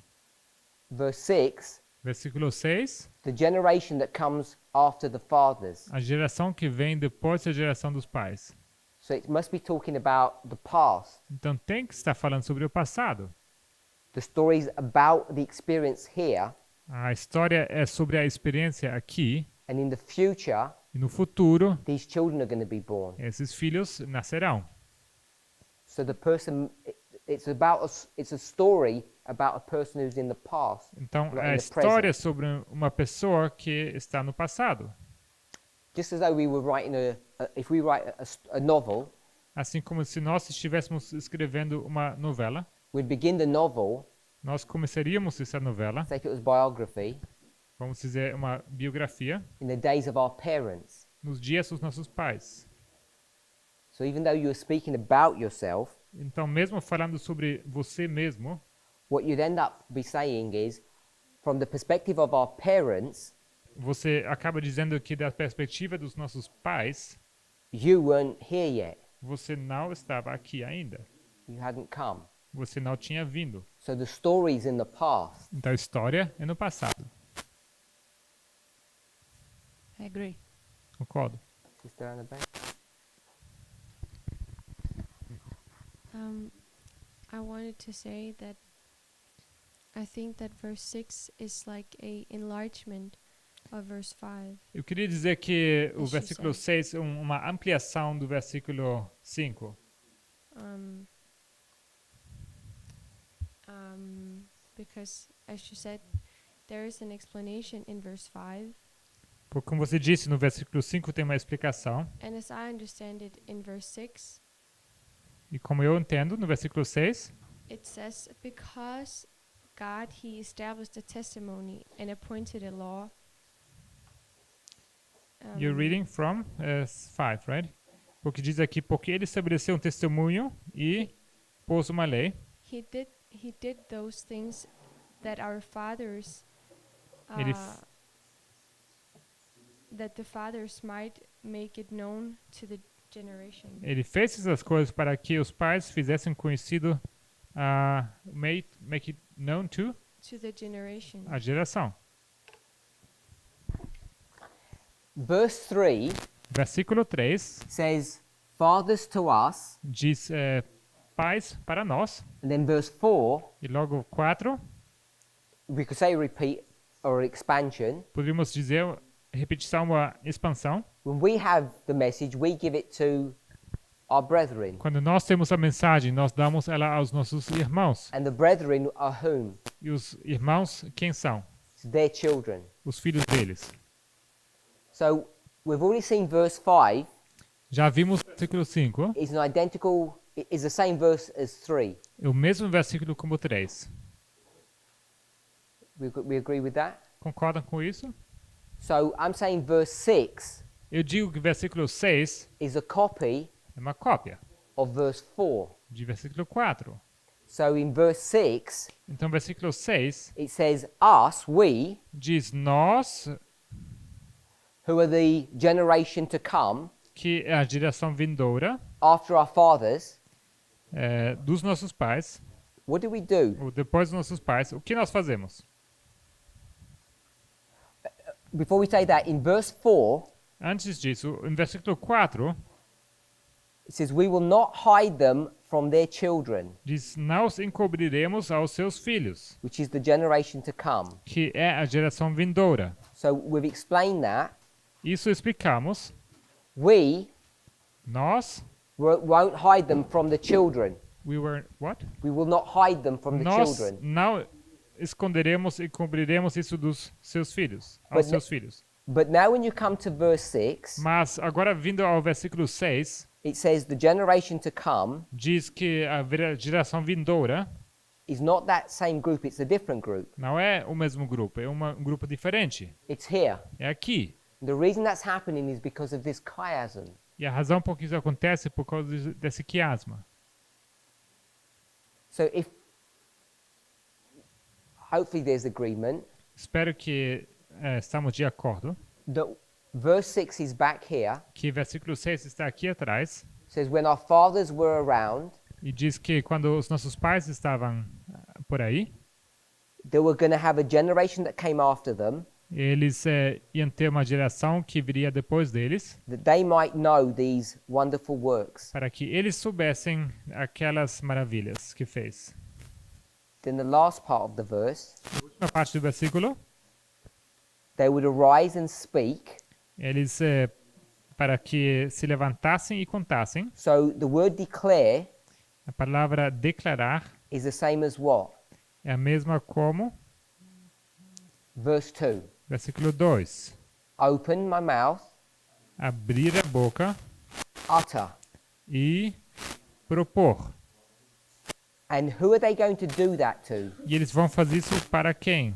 Verse 6, Versículo 6, the generation that comes after the fathers. a geração que vem depois da geração dos pais. So it must be talking about the past. Então tem que estar falando sobre o passado. The stories about the experience here, A história é sobre a experiência aqui and in the future, e no futuro these children are going to be born. esses filhos nascerão. So the person, it's a story about a person who's in the past. Então Right, a in the história é present. sobre uma pessoa que está no passado. Just as though we were writing if we write a novel, Assim como se nós estivéssemos escrevendo uma novela, we'd begin the novel, nós começaríamos essa novela, say if it was biography, vamos dizer uma biografia, in the days of our parents. nos dias dos nossos pais. So even though you were speaking about yourself, Então mesmo falando sobre você mesmo, what you'd end up be saying is, from the perspective of our parents, você acaba dizendo que da perspectiva dos nossos pais, you weren't here yet. você não estava aqui ainda. You hadn't come. Você não tinha vindo. So the stories in the past. Então a história é no passado. I agree. Concordo. Sister Annabelle? I wanted to say that I think that verse 6 is like a enlargement of verse 5. Eu queria dizer que o As she versículo said. 6 é uma ampliação do versículo 5. Because, as you said, there is an explanation in verse 5, Porque, como você disse, no versículo 5 tem uma explicação. and as I understand it, in verse 6, E como eu entendo, no versículo 6, it says, because God, He established a testimony and appointed a law. you're reading from 5, right? Porque diz aqui, porque ele estabeleceu um testemunho e pôs uma lei. He did those things that our fathers, Ele f- that the fathers might make it known to the generation. Ele fez essas coisas para que os pais fizessem conhecido, make it known to To the generation. a geração. Verse 3 Versículo 3 says, fathers to us. diz pais para nós. And then verse 4, E logo 4, we could say repeat or expansion. poderíamos dizer repetição ou expansão. When we have the message, we give it to our brethren. Quando nós temos a mensagem, nós damos ela aos nossos irmãos. And the brethren are whom? E os irmãos, quem são? It's their children. Os filhos deles. So we've already seen verse 5 Já vimos o versículo 5. is an identical, is the same verse as 3. É o mesmo versículo como 3. We agree with that? Concordam com isso? So I'm saying verse 6 Eu digo que o versículo 6 is a copy é uma cópia of verse 4. de versículo 4. So in verse 6, Então, versículo 6 it says, us, we, diz nós, who are the generation to come que é a geração vindoura after our fathers, dos nossos pais, what do we do? ou depois dos nossos pais, o que nós fazemos? Before we say that, in verse 4, Antes disso, em versículo 4, it says, we will not hide them from their children, diz: Não os encobriremos aos seus filhos, which is the generation to come. que é a geração vindoura. So we've explained that. Isso explicamos. We Nós, won't hide them from the children. what? We will not hide them from the Nós children. não esconderemos e cobriremos isso dos seus filhos, aos But seus filhos. But now when you come to verse 6, Mas agora vindo ao versículo 6, it says the generation to come diz que a geração vindoura is not that same group, it's a different group. não é o mesmo grupo, é um grupo diferente. It's here. É aqui. The reason that's happening is because of this chiasm. E a razão por que isso acontece é por causa desse quiasma. So if hopefully there's agreement Espero que estamos de acordo that verse 6 is back here. que versículo 6 está aqui atrás It says when our fathers were around, e diz que quando os nossos pais estavam por aí, they were going to have a generation that came after them, eles iam ter uma geração que viria depois deles, that they might know these wonderful works. para que eles soubessem aquelas maravilhas que fez. Then the last part of the verse, Na última parte do versículo, they would arise and speak. eles para que se levantassem e contassem. So the word declare A palavra declarar is the same as what? é a mesma como Verse 2. versículo 2. Open my mouth, Abrir a boca utter. e propor. And who are they going to do that to? E eles vão fazer isso para quem?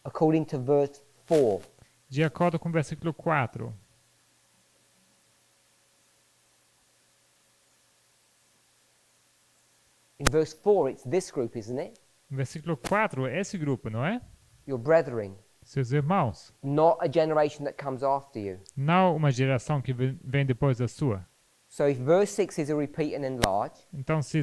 According to verse 4. De acordo com o versículo 4. In verse 4, it's this group, isn't it? No versículo 4 é esse grupo, não é? Your brethren, Seus irmãos. not a generation that comes after you. Não uma geração que vem depois da sua. So if verse 6 is a repeat and enlarge, Então, se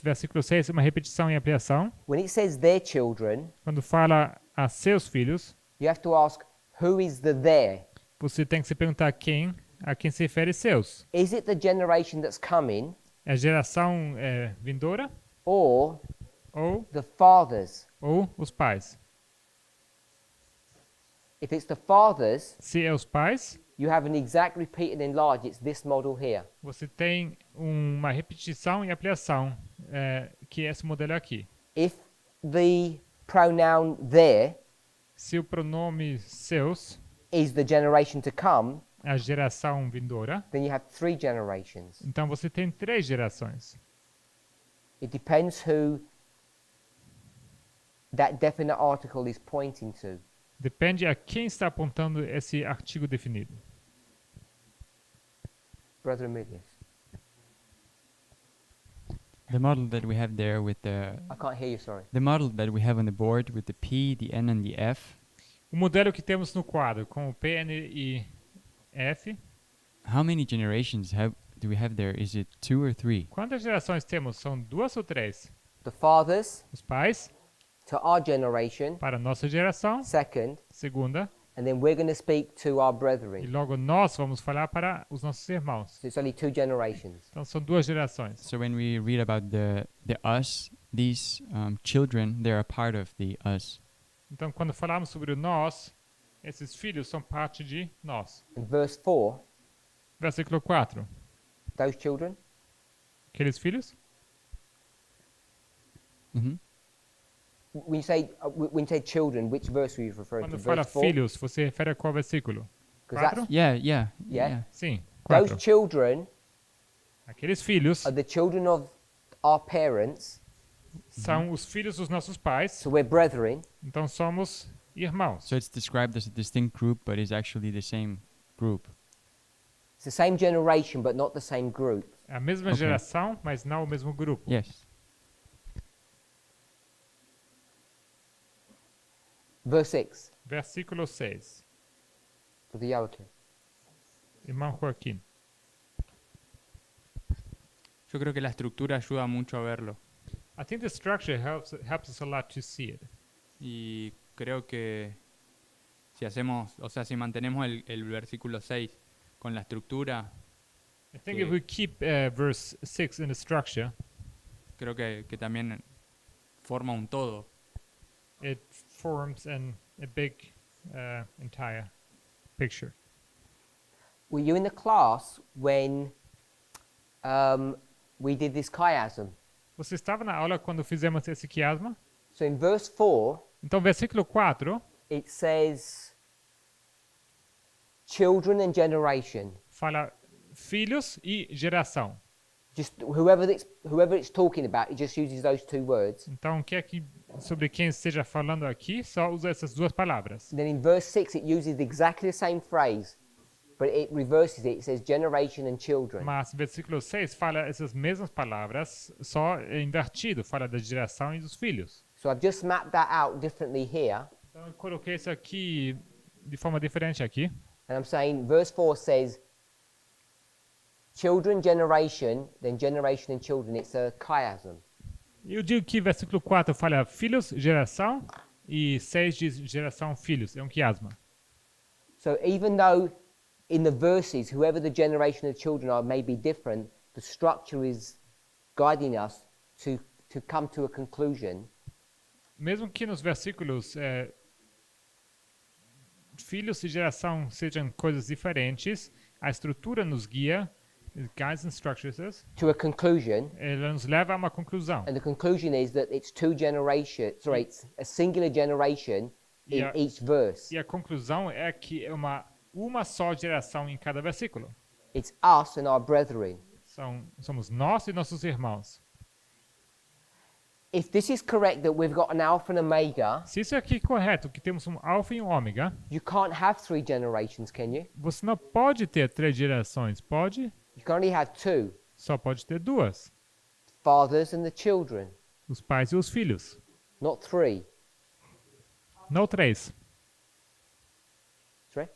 versículo 6 é uma repetição e ampliação, when it says their children, quando fala a seus filhos, you have to ask, who is the their? você tem que se perguntar a quem se refere seus. Is it the generation that's coming É a geração vindoura or ou the fathers? os pais? If it's the fathers, Se é os pais, you have an exact repeat and enlarge. It's this model here. você tem uma repetição e ampliação, que é esse modelo aqui. If the pronoun their Se o pronome seus is the generation to come, é a geração vindoura, then you have 3 generations. então você tem 3 gerações. It depends who that definite article is pointing to. Depende a quem está apontando esse artigo definido. Brother Emilius, The model that we have there with I can't hear you, sorry. the model that we have on the board with the P, the N, and the F. O modelo que temos no quadro com o P, N e F, How many generations do we have there? Is it 2 or 3? quantas gerações temos? São 2 ou 3? The fathers Os pais, to our generation, para a nossa geração, second, segunda, and then we're going to speak to our e brethren. logo nós vamos falar para os nossos irmãos. So it's only 2 generations. Então são 2 gerações. So when we read about the us, these children, they're a part of the us. Então quando falamos sobre o nós, esses filhos são parte de nós. In verse 4, Versículo 4. those children, Aqueles filhos? Mm-hmm. when you say children, which verse were you referring Quando to? fala Verse 4? filhos, você refere a qual versículo? 'Cause 4? Yeah. Yeah. Sim, those 4. children Aqueles filhos are the children of our parents, são os filhos dos nossos pais, so we're brethren. então somos irmãos. So it's described as a distinct group, but is actually the same group. It's the same generation, but not the same group. É a mesma Ok. geração, mas não o mesmo grupo. Yes. Verse 6, Versículo 6. for the Joachim. Irmão Joaquim. Yo creo que la estructura ayuda mucho a verlo. A I think the structure helps us a lot to see it. Y creo que si hacemos, o sea, si mantenemos el versículo 6 con la estructura, I think Okay. if we keep verse 6 in the structure, creo que también forma un todo. it forms a big entire picture. Were you in the class when we did this chiasm? Você estava na aula quando fizemos esse quiasma? So in verse 4, Então, versículo 4 it says children and generation. fala filhos e geração. Just whoever it's talking about, it just uses those two words. Então, sobre quem esteja falando aqui, só usa essas duas palavras. And then in verse 6, it uses exactly the same phrase, but it reverses it. It says generation and children. Mas versículo 6 fala essas mesmas palavras, só invertido, fala da geração e dos filhos. So I've just mapped that out differently here. Então, eu coloquei isso aqui de forma diferente aqui. And I'm saying verse 4 says children, generation, then generation and children. It's a chiasm. Eu digo que versículo 4 fala filhos, geração, e 6 diz geração, filhos. É um quiasma. So even though in the verses, whoever the generation of children are may be different, the structure is guiding us to come to a conclusion. Mesmo que nos versículos filhos e geração sejam coisas diferentes, a estrutura nos guia, guides and structures us, To a conclusion, ela nos leva a uma conclusão. and the conclusion is that it's two generations. Sorry, it's a singular generation in Yeah. each verse. E a conclusão é que é uma só geração em cada versículo. It's us and our brethren. Somos nós e nossos irmãos. If this is correct, that we've got an alpha and omega, Se isso aqui é correto, que temos um alfa e um ômega, you can't have three generations, can you? você não pode ter 3 gerações, pode? You can only have two, Só pode ter 2, fathers and the children, os pais e os filhos, not three. não 3. Sorry?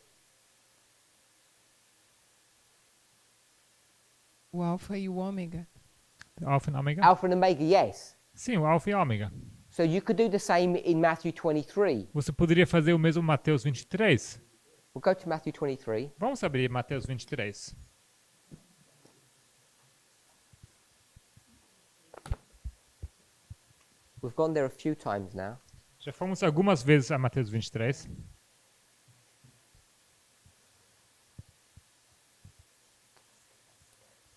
O alfa e o ômega. Alfa e ômega? Alpha and omega, yes. Sim, o alfa e ômega. So you could do the same in Matthew 23. Você poderia fazer o mesmo em Mateus 23. We'll go to Matthew 23. Vamos abrir Mateus 23. We've gone there a few times now. Já fomos algumas vezes a Mateus 23.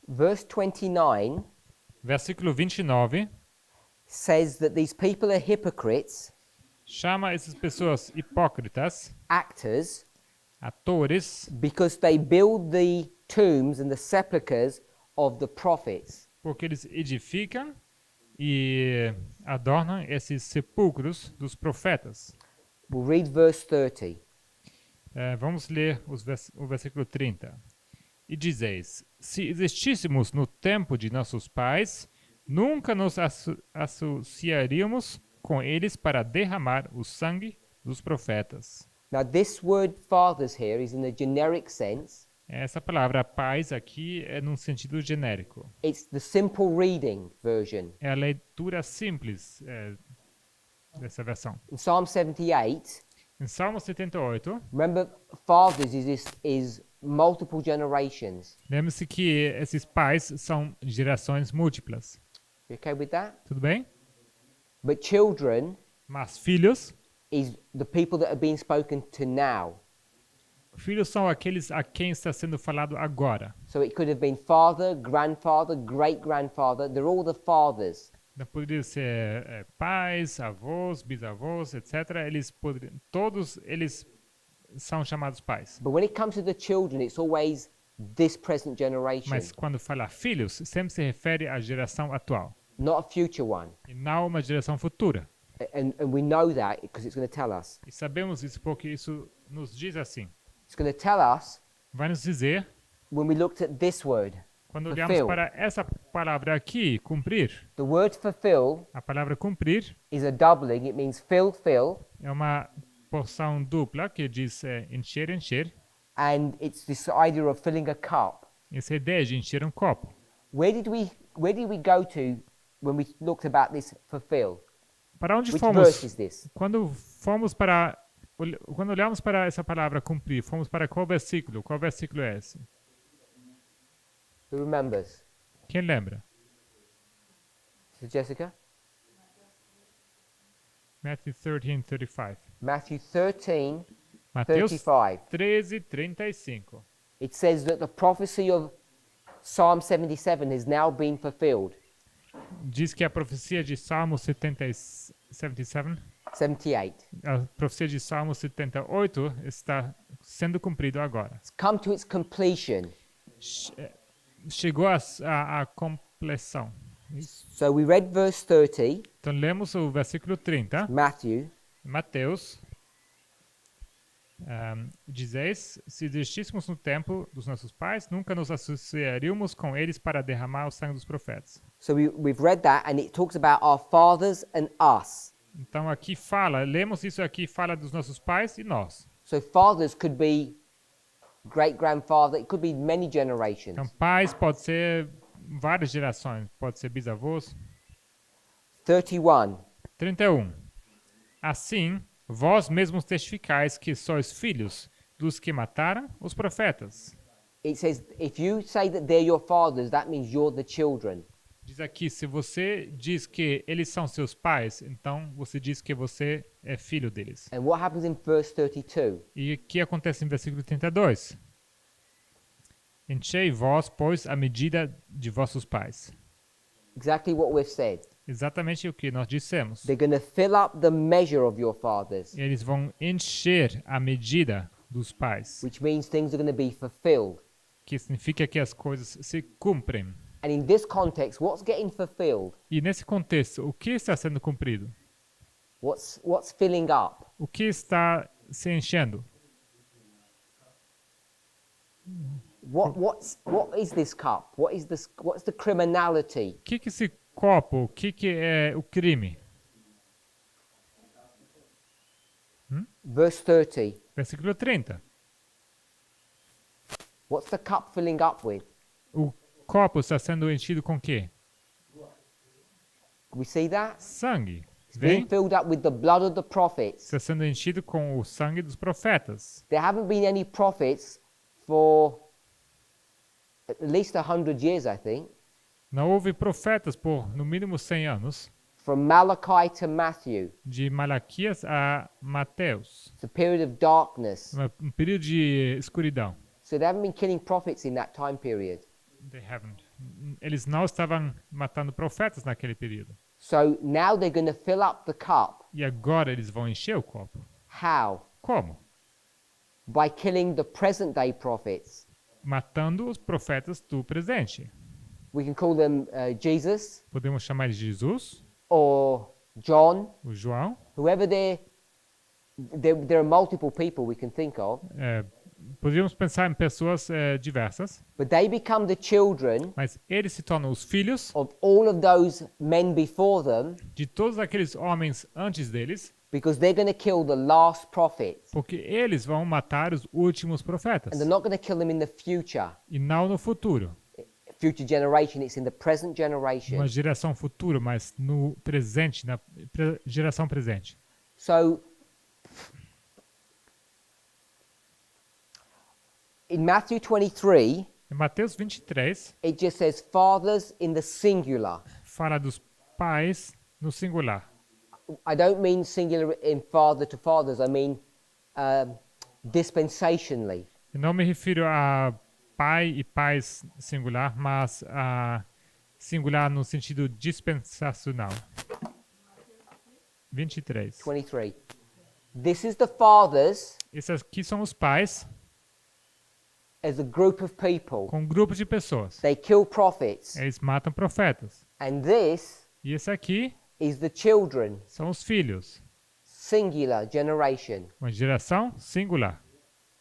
Verse 29 Versículo 29 says that these people are hypocrites, chama essas pessoas hipócritas, actors, atores, because they build the tombs and the sepulchres of the prophets. porque eles edificam e adornam esses sepulcros dos profetas. We'll read verse 30. Vamos ler o versículo 30. E dizeis, se existíssemos no tempo de nossos pais, nunca nos associaríamos com eles para derramar o sangue dos profetas. Now, this word fathers here is in the generic sense. Essa palavra pais aqui é num sentido genérico. It's the simple reading version. É a leitura simples dessa versão. In Psalm 78, Em Salmo 78, remember, fathers is multiple generations. lembre-se que esses pais são gerações múltiplas. You okay with that? Tudo bem? But children Mas filhos, is the people that are being spoken to now. filhos são aqueles a quem está sendo falado agora. So it could have been father, grandfather, great-grandfather. They're all the fathers. Não poderia ser pais, avós, bisavós, etc. Todos eles são chamados pais. But when it comes to the children, it's always this present generation, Mas quando fala filhos, sempre se refere à geração atual not a future one. e não uma geração futura. And we know that because it's going to tell us. E sabemos isso porque isso nos diz assim. It's going to tell us Vai nos dizer, when we looked at this word. quando olhamos Fulfill. para essa palavra aqui, cumprir, The word fulfill a palavra cumprir is a doubling. It means fill, fill. é uma porção dupla que diz encher, encher. And it's this idea of filling a cup. Essa ideia de encher um copo. Where did we go to when we looked about this fulfill? Para onde Which fomos? verse is this? Quando olhamos para essa palavra cumprir, fomos para qual versículo? Qual versículo é esse? Who remembers? Quem lembra? Sister Jessica? Matthew 13:35. Matthew 13, Mateus 35. 13:35. It says that the prophecy of Psalm 77 has now been fulfilled. Diz que a profecia de Salmo 77, 78. a profecia de Salmo 78 está sendo cumprido agora. It's come to its completion. Chegou a compleção. So we read verse 30, Então lemos o versículo 30, Matthew. Mateus. Dizeis, se existíssemos no tempo dos nossos pais, nunca nos associaríamos com eles para derramar o sangue dos profetas. So we've read that, and it talks about our fathers and us. Então aqui lemos isso aqui, fala dos nossos pais e nós. So fathers could be great-grandfather, it could be many generations. Então pais pode ser várias gerações, pode ser bisavós. 31. 31. Assim, vós mesmos testificais que sois filhos dos que mataram os profetas. It says, if you say that they're your fathers, that means you're the children. Diz aqui, se você diz que eles são seus pais, então você diz que você é filho deles. And what happens in verse 32? E o que acontece em versículo 32? Enchei vós, pois, a medida de vossos pais. Exactly what we've said. Exatamente o que nós dissemos. They're going to fill up the measure of your fathers, Eles vão encher a medida dos pais, which means things are going to be fulfilled. que significa que as coisas se cumprem. And in this context, what's getting fulfilled? E nesse contexto, o que está sendo cumprido? What's filling up? O que está se enchendo? What is this cup? What's the criminality? O que que esse copo, o que que é o crime? Verse 30. Versículo 30. What's the cup filling up with? O copo está sendo enchido com o quê? We see that? Sangue. It's being Vem? filled up with the blood of the prophets. Está sendo enchido com o sangue dos profetas. There haven't been any prophets for at least 100 years, I think. Não houve profetas por no mínimo 100 anos, From Malachi to Matthew. de Malaquias a Mateus. It's a period of darkness. Um período de escuridão. So they haven't been killing prophets in that time period. They haven't. Eles não estavam matando profetas naquele período. So now they're going to fill up the cup. E agora eles vão encher o copo. How? Como? By killing the present day prophets. Matando os profetas do presente. We can call them Jesus Podemos chamar de Jesus, or John, o João. whoever there are multiple people we can think of, Poderíamos pensar em pessoas diversas, but they become the children mas eles se tornam os filhos of all of those men before them de todos aqueles homens antes deles, because they're going to kill the last prophets. porque eles vão matar os últimos profetas. And they're not going to kill them in the future. E não no futuro. Future generation, it's in the present generation. Uma geração futura, mas no presente, na geração presente. So, in Matthew 23, Em Mateus 23, it just says fathers in the singular. fala dos pais no singular. I don't mean singular in father to fathers, I mean dispensationally. Eu não me refiro a pai e pais singular, mas a singular no sentido dispensacional. 23. 23. This is the fathers Esses aqui são os pais as a group of people. com um grupo de pessoas. They kill prophets. Eles matam profetas. And this E esse aqui is the children, são os filhos. singular generation. Uma geração singular.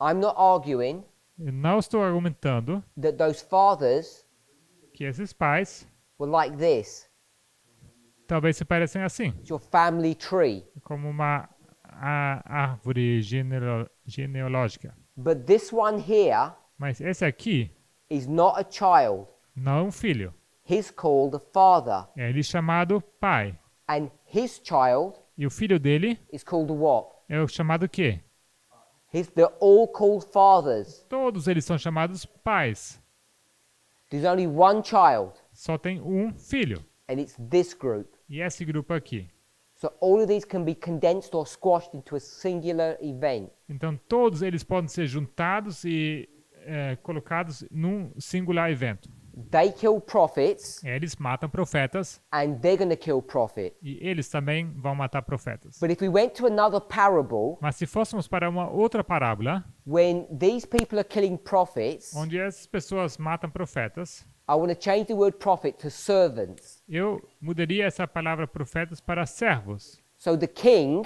I'm not arguing Eu não estou argumentando that those fathers que esses pais were like this. talvez se parecem assim, It's your family tree. como uma árvore genealógica. But this one here Mas esse aqui is not a child. não é um filho. he's called a father. é ele chamado pai. And his child E o filho dele is called a what? é o chamado quê? They're all called fathers. Todos eles são chamados pais. There's only one child, Só tem um filho. and it's this group. E esse grupo aqui. So all of these can be condensed or squashed into a singular event. Então todos eles podem ser juntados e colocados num singular evento. They kill prophets, Eles matam profetas and they're going to kill prophet. e eles também vão matar profetas. But if we went to another parable, Mas se fôssemos para uma outra parábola, when these people are killing prophets, onde essas pessoas matam profetas, I want to change the word prophet to servants. eu mudaria essa palavra profetas para servos. So the king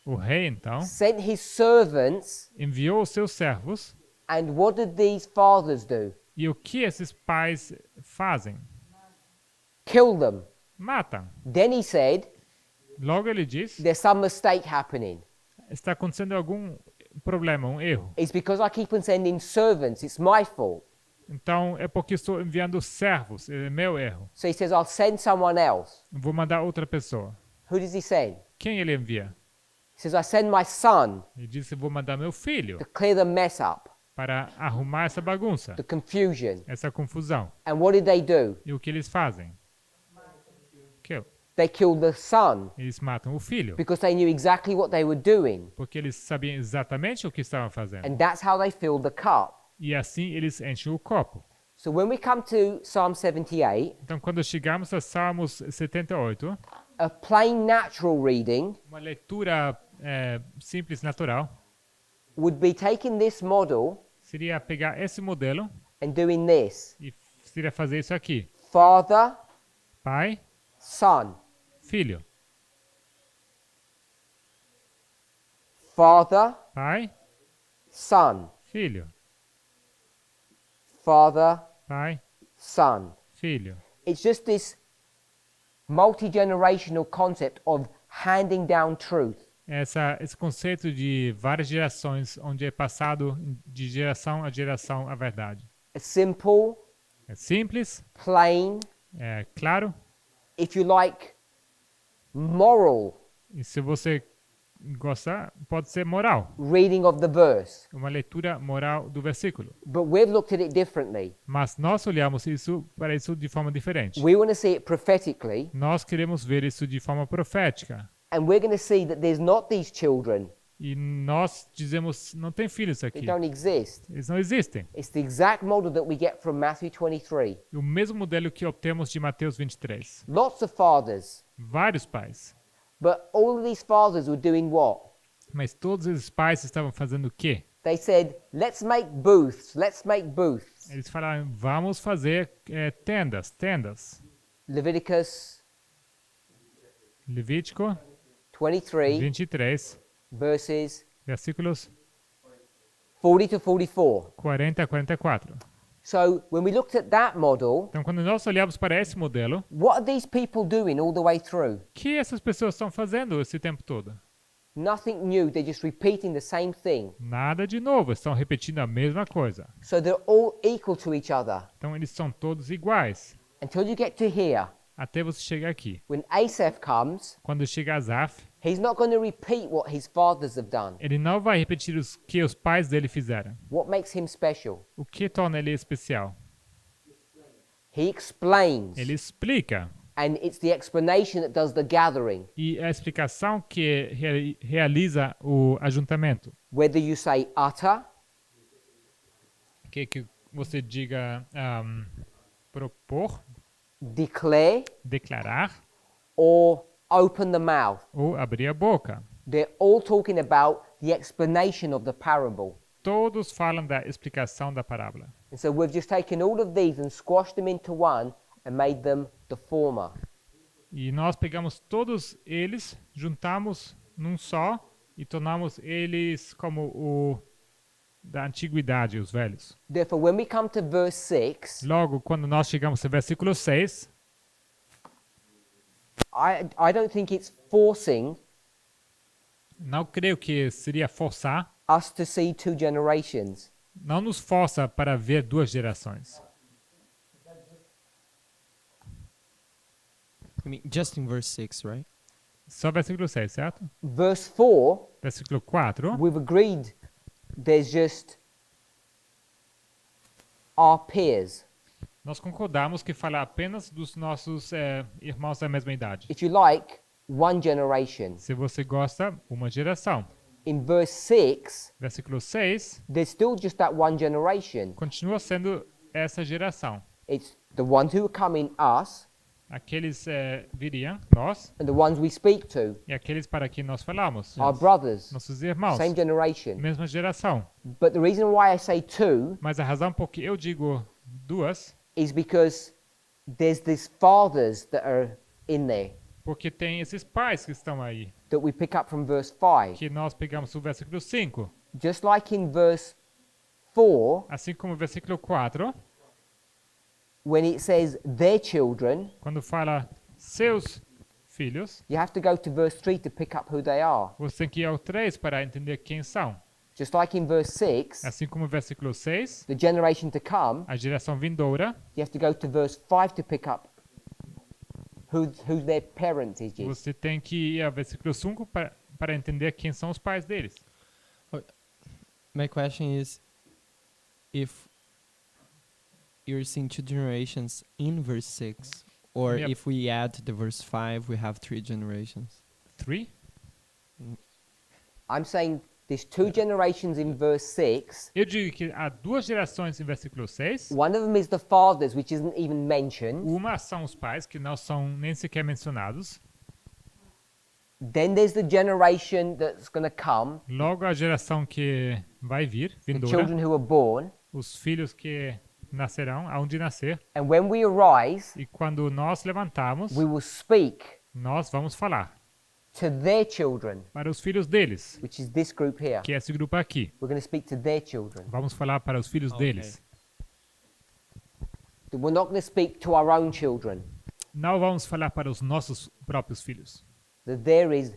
O rei, então, sent his servants, enviou os seus servos. and what did these fathers do? E o que esses pais fazem? Kill them. Matam. Then he said, Logo ele diz, there's some mistake happening. está acontecendo algum problema, um erro. It's because I keep on sending servants. It's my fault. Então é porque estou enviando servos, é meu erro. So he says, I'll send someone else. Vou mandar outra pessoa. Who does he send? Quem ele envia? He says, I send my son Ele disse, vou mandar meu filho to clear the mess up, para arrumar essa bagunça, the confusion. essa confusão. And what did they do? E o que eles fazem? Kill. They killed the son Eles matam o filho, because they knew exactly what they were doing. porque eles sabiam exatamente o que estavam fazendo. And that's how they filled the cup. E assim eles enchem o copo. So when we come to Psalm 78, Então quando chegarmos a Salmos 78, a plain natural reading uma leitura simples, natural, would be taking this model seria pegar esse modelo and doing this. e seria fazer isso aqui. Father, Pai, son. filho. Father, Pai, son. filho. Father, Pai, son. filho. It's just this multi-generational concept of handing down truth. Esse conceito de várias gerações, onde é passado de geração a geração a verdade. A simple, É simples, plain, é claro, if you like, moral e se você gostar, pode ser moral. reading of the verse. Uma leitura moral do versículo. But we've looked at it differently. Mas nós olhamos para isso de forma diferente. We want to see it prophetically, Nós queremos ver isso de forma profética. and we're going to see that there's not these children. E nós dizemos, não tem filhos aqui. They don't exist. Eles não existem. It's the exact model that we get from Matthew 23. O mesmo modelo que obtemos de Mateus 23. Lots of fathers, Vários pais. but all of these fathers were doing what? Mas todos esses pais estavam fazendo o quê? They said, let's make booths, let's make booths. Eles falaram, vamos fazer tendas. Leviticus Levítico 23, 23, verses versículos 40 to 44. 40 a 44. So when we looked at that model, Então, quando nós olhamos para esse modelo, what are these people doing all the way through? o que essas pessoas estão fazendo esse tempo todo? Nothing new, they're just repeating the same thing. Nada de novo, estão repetindo a mesma coisa. So they're all equal to each other Então, eles são todos iguais. until you get to here. Até você chegar aqui. When Asaph comes, Quando chega Asaf, he's not going to repeat what his fathers have done. ele não vai repetir o que os pais dele fizeram. What makes him special? O que torna ele especial? He explains, Ele explica. and it's the explanation that does the gathering. E é a explicação que realiza o ajuntamento. Whether you say utter, Que você diga propor, declare, declarar or open the mouth. ou abrir a boca. They're all talking about the explanation of the parable. Todos falam da explicação da parábola. And so we've just taken all of these and squashed them into one and made them the former. E nós pegamos todos eles, juntamos num só e tornamos eles como o da antiguidade, os velhos. Therefore, when we come to verse 6, Logo, quando nós chegamos ao versículo 6, I don't think it's forcing não creio que seria forçar, us to see two generations. não nos força para ver duas gerações. I mean, just in verse 6, right? Só versículo 6, certo? Verse 4, Versículo 4, we've agreed there's just our peers. nós concordamos que fala apenas dos nossos irmãos da mesma idade. If you like, one generation. Se você gosta, uma geração. In verse 6, Versículo 6, there's still just that one generation. continua sendo essa geração. It's the ones who are coming, us, Aqueles viriam, nós, and the ones we speak to, e aqueles para quem nós falamos. our brothers, Nossos irmãos, same generation. mesma geração. But the reason why I say two Mas a razão por que eu digo duas, is because there's these fathers that are in there porque tem esses pais que estão aí, that we pick up from verse 5. que nós pegamos o versículo 5. Just like in verse 4, Assim como o versículo 4, when it says their children, quando fala seus filhos, you have to go to verse 3 to pick up who they are. você tem que ir ao 3 para entender quem são. Just like in verse 6, Assim como o versículo 6, the generation to come, a geração vindoura, you have to go to verse 5 to pick up who their parentage is. você tem que ir ao versículo 5 para entender quem são os pais deles. My question is, if you're seeing two generations in verse 6, or Yep. if we add to the verse 5, we have 3 generations. 3? I'm saying there's two generations in verse 6. Eu digo que há duas gerações em versículo 6. One of them is the fathers, which isn't even mentioned. Uma são os pais, que não são nem sequer mencionados. Then there's the generation that's going to come, Logo a geração que vai vir, the vindoura, children who are born. os filhos que nascerão, aonde nascer. And when we arise, E quando nós levantarmos, we will speak nós vamos falar to their children, para os filhos deles, which is this group here. que é esse grupo aqui. We're going to speak to their children. Vamos falar para os filhos deles. We're not going to speak to our own children. Não vamos falar para os nossos próprios filhos. That there is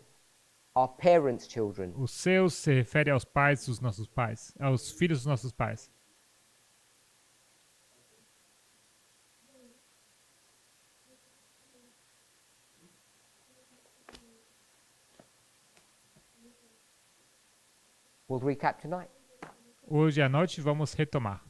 our parents' children. Os seus se refere aos pais dos nossos pais, aos filhos dos nossos pais. We'll recap tonight. Hoje à noite vamos retomar.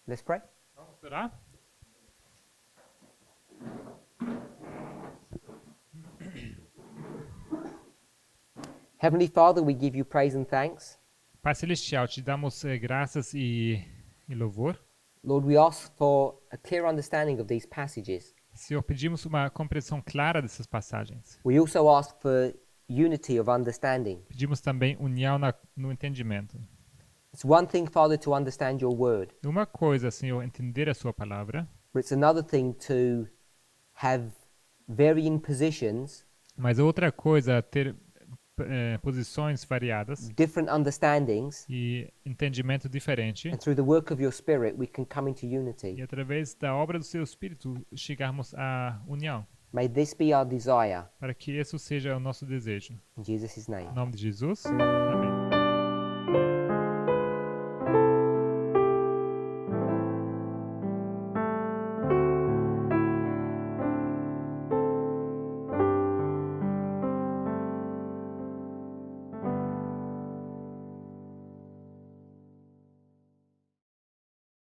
Let's pray. Vamos orar? Heavenly Father, we give you praise and thanks. Pai Celestial, te damos graças e louvor. Lord, we ask for a clear understanding of these passages. Senhor, pedimos uma compreensão clara dessas passagens. We also ask for unity of understanding. Pedimos também união no entendimento. It's one thing, Father, to understand your word, Uma coisa, Senhor, entender a sua palavra, but it's another thing to have varying positions, mas outra coisa ter posições variadas different understandings, e entendimento diferente, and through the work of your Spirit, we can come into e unity. através da obra do seu Espírito chegarmos à união, May this be our desire. para que isso seja o nosso desejo. In Jesus' name. Em nome de Jesus, amém.